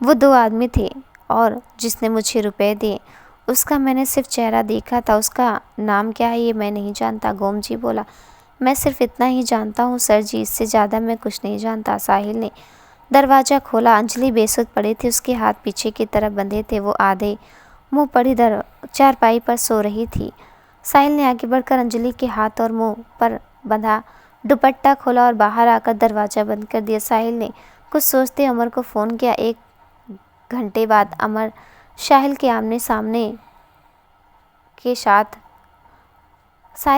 Speaker 1: वो 2 आदमी थे और जिसने मुझे रुपए दिए उसका मैंने सिर्फ चेहरा देखा था। उसका नाम क्या है ये मैं नहीं जानता, गोम जी बोला। मैं सिर्फ इतना ही जानता हूँ सर जी, इससे ज़्यादा मैं कुछ नहीं जानता। साहिल ने दरवाज़ा खोला। अंजलि बेसुध पड़ी थी, उसके हाथ पीछे की तरफ बंधे थे। वो आधे मुंह पड़ी चारपाई पर सो रही थी। साहिल ने आगे बढ़कर अंजलि के हाथ और मुंह पर बंधा दुपट्टा खोला और बाहर आकर दरवाज़ा बंद कर दिया। साहिल ने कुछ सोचते अमर को फ़ोन किया। 1 घंटे बाद अमर साहिल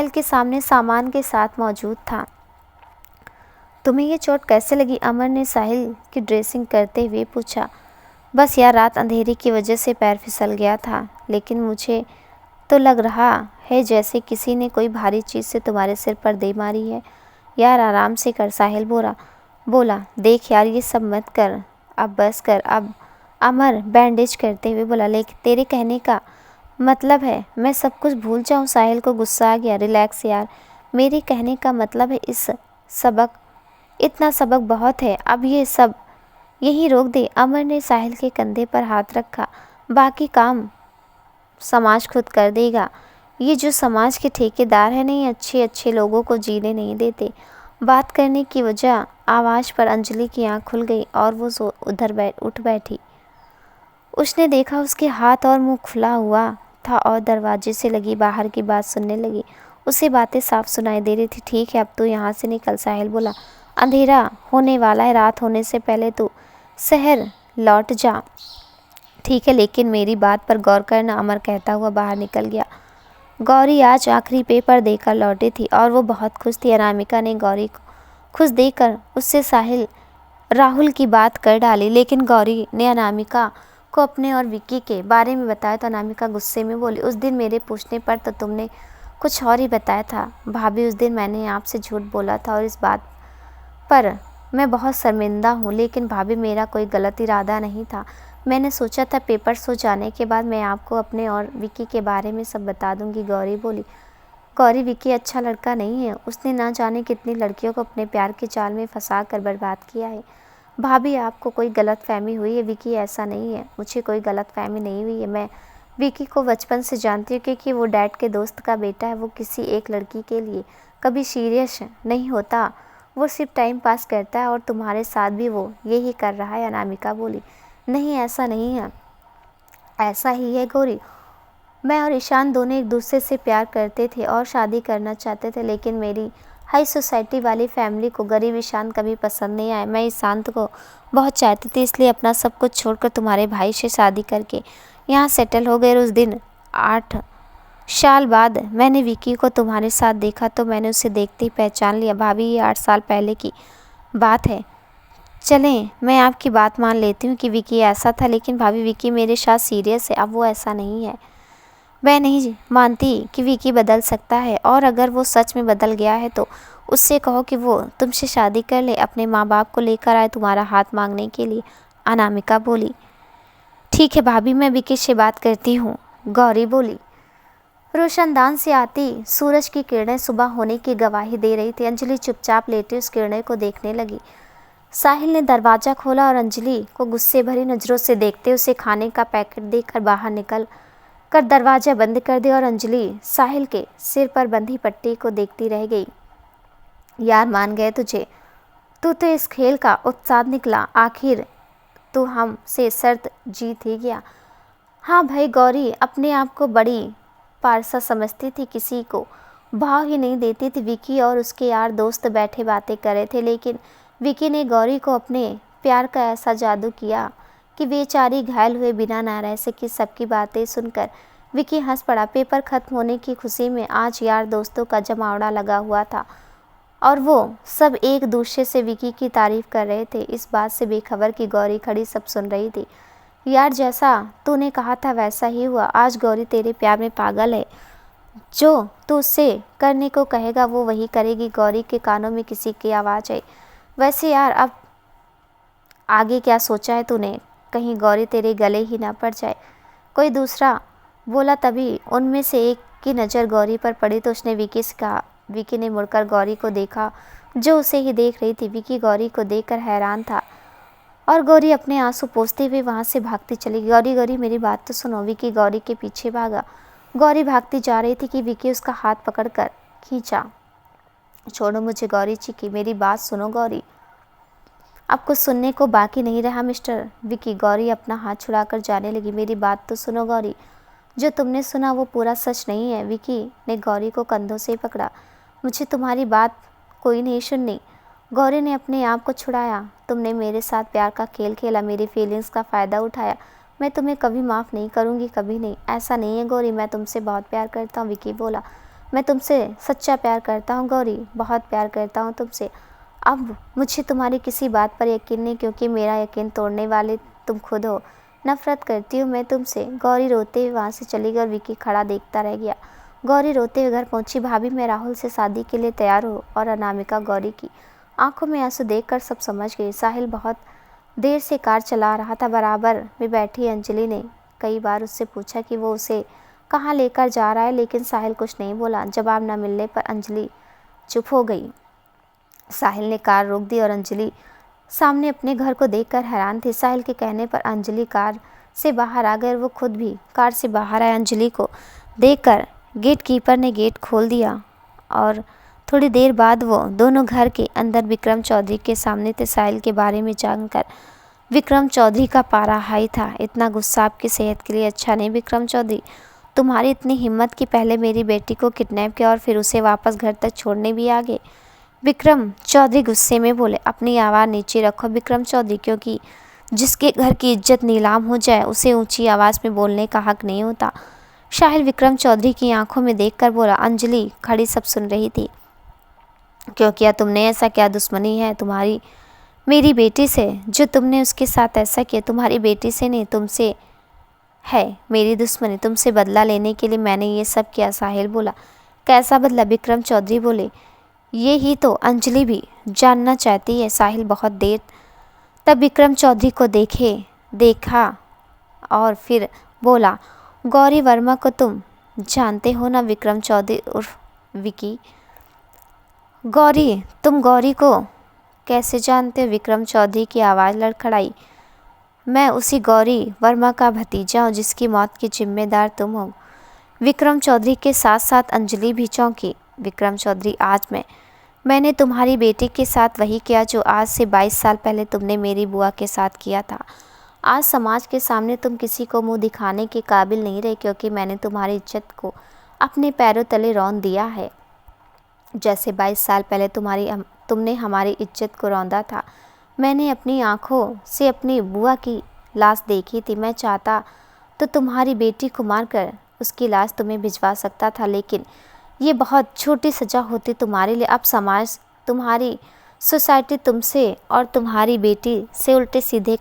Speaker 1: के सामने सामान के साथ मौजूद था। तुम्हें ये चोट कैसे लगी? अमर ने साहिल की ड्रेसिंग करते हुए पूछा। बस यार, रात अंधेरी की वजह से पैर फिसल गया था, लेकिन मुझे तो लग रहा है जैसे किसी ने कोई भारी चीज़ से तुम्हारे सिर पर दे मारी है। यार आराम से कर, साहिल बोला। देख यार, ये सब मत कर, अब बस कर। अब अमर बैंडेज करते हुए बोला। लेकिन तेरे कहने का मतलब है मैं सब कुछ भूल जाऊं? साहिल को गुस्सा आ गया। रिलैक्स यार, मेरे कहने का मतलब है इतना सबक बहुत है, अब ये सब यहीं रोक दे। अमर ने साहिल के कंधे पर हाथ रखा। बाकी काम समाज खुद कर देगा। ये जो समाज के ठेकेदार हैं नहीं, अच्छे अच्छे लोगों को जीने नहीं देते। बात करने की वजह आवाज़ पर अंजलि की आंख खुल गई और वो उधर उठ बैठी। उसने देखा उसके हाथ और मुंह खुला हुआ था और दरवाजे से लगी बाहर की बात सुनने लगी। उसे बातें साफ सुनाई दे रही थी। ठीक है, अब तो यहाँ से निकल, साहिल बोला। अंधेरा होने वाला है, रात होने से पहले तू शहर लौट जा। ठीक है, लेकिन मेरी बात पर गौर करना, अमर कहता हुआ बाहर निकल गया। गौरी आज आखिरी पेपर देकर लौटी थी और वो बहुत खुश थी। अनामिका ने गौरी को खुश देखकर उससे साहिल राहुल की बात कर डाली, लेकिन गौरी ने अनामिका को अपने और विक्की के बारे में बताया तो अनामिका गुस्से में बोली, उस दिन मेरे पूछने पर तो तुमने कुछ और ही बताया था। भाभी, उस दिन मैंने आपसे झूठ बोला था और इस बात पर मैं बहुत शर्मिंदा हूँ। लेकिन भाभी, मेरा कोई गलत इरादा नहीं था। मैंने सोचा था पेपर्स हो जाने के बाद मैं आपको अपने और विक्की के बारे में सब बता दूंगी। गौरी बोली। गौरी, विक्की अच्छा लड़का नहीं है। उसने ना जाने कितनी लड़कियों को अपने प्यार के जाल में फंसा कर बर्बाद किया है। भाभी, आपको कोई गलतफहमी हुई है। विक्की ऐसा नहीं है। मुझे कोई गलतफहमी नहीं हुई है। मैं विक्की को बचपन से जानती हूँ क्योंकि वो डैड के दोस्त का बेटा है। वो किसी एक लड़की के लिए कभी सीरियस नहीं होता। वो सिर्फ टाइम पास करता है और तुम्हारे साथ भी वो यही कर रहा है। अनामिका बोली। नहीं, ऐसा नहीं है। ऐसा ही है गौरी। मैं और ईशान दोनों एक दूसरे से प्यार करते थे और शादी करना चाहते थे, लेकिन मेरी हाई सोसाइटी वाली फैमिली को गरीब ईशान कभी पसंद नहीं आया। मैं ईशांत को बहुत चाहती थी, इसलिए अपना सब कुछ छोड़कर तुम्हारे भाई से शादी करके यहाँ सेटल हो गए। उस दिन 8 साल बाद मैंने विक्की को तुम्हारे साथ देखा तो मैंने उसे देखते ही पहचान लिया। भाभी, ये 8 साल पहले की बात है। चलें, मैं आपकी बात मान लेती हूँ कि विक्की ऐसा था, लेकिन भाभी, विक्की मेरे साथ सीरियस है। अब वो ऐसा नहीं है। मैं नहीं मानती कि विक्की बदल सकता है, और अगर वो सच में बदल गया है तो उससे कहो कि वो तुमसे शादी कर ले, अपने माँ बाप को लेकर आए तुम्हारा हाथ मांगने के लिए। अनामिका बोली। ठीक है भाभी, मैं विक्की से बात करती हूँ। गौरी बोली। रोशनदान से आती सूरज की किरणें सुबह होने की गवाही दे रही थी। अंजलि चुपचाप लेटी उस किरणें को देखने लगी। साहिल ने दरवाज़ा खोला और अंजलि को गुस्से भरी नज़रों से देखते उसे खाने का पैकेट देकर बाहर निकल कर दरवाज़ा बंद कर दिया और अंजलि साहिल के सिर पर बंधी पट्टी को देखती रह गई। यार, मान गए तुझे। तू तो इस खेल का उत्साद निकला। आखिर तू हमसे शर्त जीत ही गया। हाँ भाई, गौरी अपने आप को बड़ी पारसा समझती थी, किसी को भाव ही नहीं देती थी। विक्की और उसके यार दोस्त बैठे बातें कर रहे थे, लेकिन विक्की ने गौरी को अपने प्यार का ऐसा जादू किया कि बेचारी घायल हुए बिना ना रह सकी। सबकी बातें सुनकर विक्की हंस पड़ा। पेपर खत्म होने की खुशी में आज यार दोस्तों का जमावड़ा लगा हुआ था और वो सब एक दूसरे से विक्की की तारीफ कर रहे थे, इस बात से बेखबर कि गौरी खड़ी सब सुन रही थी। यार, जैसा तूने कहा था वैसा ही हुआ। आज गौरी तेरे प्यार में पागल है। जो तू उससे करने को कहेगा वो वही करेगी। गौरी के कानों में किसी की आवाज़ आई। वैसे यार, अब आगे क्या सोचा है तूने? कहीं गौरी तेरे गले ही ना पड़ जाए। कोई दूसरा बोला, तभी उनमें से एक की नज़र गौरी पर पड़ी तो उसने विक्की से कहा। विक्की ने मुड़कर गौरी को देखा जो उसे ही देख रही थी। विक्की गौरी को देखकर हैरान था और गौरी अपने आंसू पोंछते हुए वहाँ से भागती चली गई। गौरी, गौरी मेरी बात तो सुनो। विक्की गौरी के पीछे भागा। गौरी भागती जा रही थी कि विक्की उसका हाथ पकड़कर खींचा। छोड़ो मुझे, गौरी चीखी। मेरी बात सुनो गौरी। अब कुछ सुनने को बाकी नहीं रहा मिस्टर विक्की। गौरी अपना हाथ छुड़ाकर जाने लगी। मेरी बात तो सुनो गौरी, जो तुमने सुना वो पूरा सच नहीं है। विक्की ने गौरी को कंधों से पकड़ा। मुझे तुम्हारी बात कोई नहीं सुननी। गौरी ने अपने आप को छुड़ाया। तुमने मेरे साथ प्यार का खेल खेला, मेरी फीलिंग्स का फ़ायदा उठाया। मैं तुम्हें कभी माफ़ नहीं करूँगी, कभी नहीं। ऐसा नहीं है गौरी, मैं तुमसे बहुत प्यार करता हूँ। विक्की बोला। मैं तुमसे सच्चा प्यार करता हूँ गौरी, बहुत प्यार करता हूँ तुमसे। अब मुझे तुम्हारी किसी बात पर यकीन नहीं, क्योंकि मेरा यकीन तोड़ने वाले तुम खुद हो। नफरत करती हूँ मैं तुमसे। गौरी रोते हुए वहाँ से चली गई और विक्की खड़ा देखता रह गया। गौरी रोते हुए घर पहुँची। भाभी, मैं राहुल से शादी के लिए तैयार हूँ। और अनामिका गौरी की आंखों में आंसू देखकर सब समझ गई। साहिल बहुत देर से कार चला रहा था। बराबर में बैठी अंजलि ने कई बार उससे पूछा कि वो उसे कहाँ लेकर जा रहा है, लेकिन साहिल कुछ नहीं बोला। जवाब न मिलने पर अंजलि चुप हो गई। साहिल ने कार रोक दी और अंजलि सामने अपने घर को देखकर हैरान थी। साहिल के कहने पर अंजलि कार से बाहर आ गए और वो खुद भी कार से बाहर आए। अंजलि को देखकर गेट कीपर ने गेट खोल दिया और थोड़ी देर बाद वो दोनों घर के अंदर विक्रम चौधरी के सामने थे। साहिल के बारे में जानकर विक्रम चौधरी का पारा हाई था। इतना गुस्सा आपकी सेहत के लिए अच्छा नहीं विक्रम चौधरी। तुम्हारी इतनी हिम्मत कि पहले मेरी बेटी को किडनैप किया और फिर उसे वापस घर तक छोड़ने भी आ गए। विक्रम चौधरी गुस्से में बोले। अपनी आवाज़ नीचे रखो विक्रम चौधरी, क्योंकि जिसके घर की इज्जत नीलाम हो जाए उसे ऊंची आवाज़ में बोलने का हक नहीं होता। साहिल विक्रम चौधरी की आंखों में देखकर बोला। अंजलि खड़ी सब सुन रही थी। क्यों किया तुमने ऐसा? क्या दुश्मनी है तुम्हारी मेरी बेटी से जो तुमने उसके साथ ऐसा किया? तुम्हारी बेटी से नहीं, तुमसे है मेरी दुश्मनी। तुमसे बदला लेने के लिए मैंने ये सब किया। साहिल बोला। कैसा बदला? विक्रम चौधरी बोले। ये ही तो अंजलि भी जानना चाहती है। साहिल बहुत देर तब विक्रम चौधरी को देखा और फिर बोला। गौरी वर्मा को तुम जानते हो ना? विक्रम चौधरी उर्फ विकी। गौरी? तुम गौरी को कैसे जानते हो? विक्रम चौधरी की आवाज़ लड़खड़ाई। मैं उसी गौरी वर्मा का भतीजा हूँ जिसकी मौत की जिम्मेदार तुम हो। विक्रम चौधरी के साथ साथ अंजलि भी चौंकी। विक्रम चौधरी, आज मैंने तुम्हारी बेटी के साथ वही किया जो आज से 22 साल पहले तुमने मेरी बुआ के साथ किया था। आज समाज के सामने तुम किसी को मुंह दिखाने के काबिल नहीं रहे, क्योंकि मैंने तुम्हारी इज्जत को अपने पैरों तले रौंद दिया है। जैसे 22 साल पहले तुमने हमारी इज्जत को रौंदा था। मैंने अपनी आंखों से अपनी बुआ की लाश देखी थी। मैं चाहता तो तुम्हारी बेटी को मारकर उसकी लाश तुम्हें भिजवा सकता था, लेकिन ये बहुत छोटी सज़ा होती तुम्हारे लिए। अब समाज, तुम्हारी सोसाइटी तुमसे और तुम्हारी बेटी से उल्टे सीधे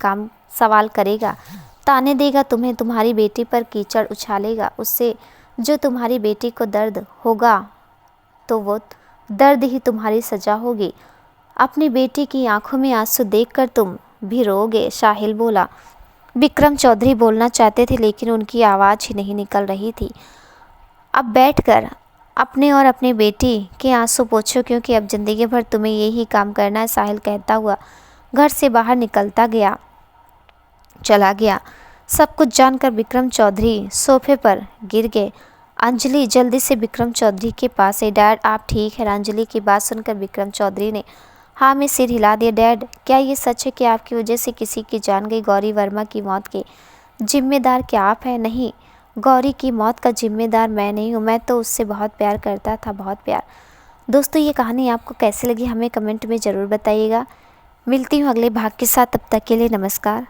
Speaker 1: सवाल करेगा, ताने देगा तुम्हें, तुम्हारी बेटी पर कीचड़ उछालेगा। उससे जो तुम्हारी बेटी को दर्द होगा तो वो दर्द ही तुम्हारी सज़ा होगी। अपनी बेटी की आंखों में आंसू देखकर तुम भी रोगे। साहिल बोला। विक्रम चौधरी बोलना चाहते थे लेकिन उनकी आवाज़ ही नहीं निकल रही थी। अब बैठकर अपने और अपनी बेटी के आंसू पोंछो, क्योंकि अब ज़िंदगी भर तुम्हें यही काम करना है। साहिल कहता हुआ घर से बाहर चला गया। सब कुछ जानकर विक्रम चौधरी सोफे पर गिर गए। अंजलि जल्दी से विक्रम चौधरी के पास है। डैड आप ठीक है? अंजलि की बात सुनकर विक्रम चौधरी ने हाँ में सिर हिला दिया। डैड, क्या ये सच है कि आपकी वजह से किसी की जान गई? गौरी वर्मा की मौत के जिम्मेदार क्या आप हैं? नहीं, गौरी की मौत का जिम्मेदार मैं नहीं हूँ। मैं तो उससे बहुत प्यार करता था, बहुत प्यार। दोस्तों, ये कहानी आपको कैसी लगी हमें कमेंट में ज़रूर बताइएगा। मिलती हूँ अगले भाग के साथ, तब तक के लिए नमस्कार।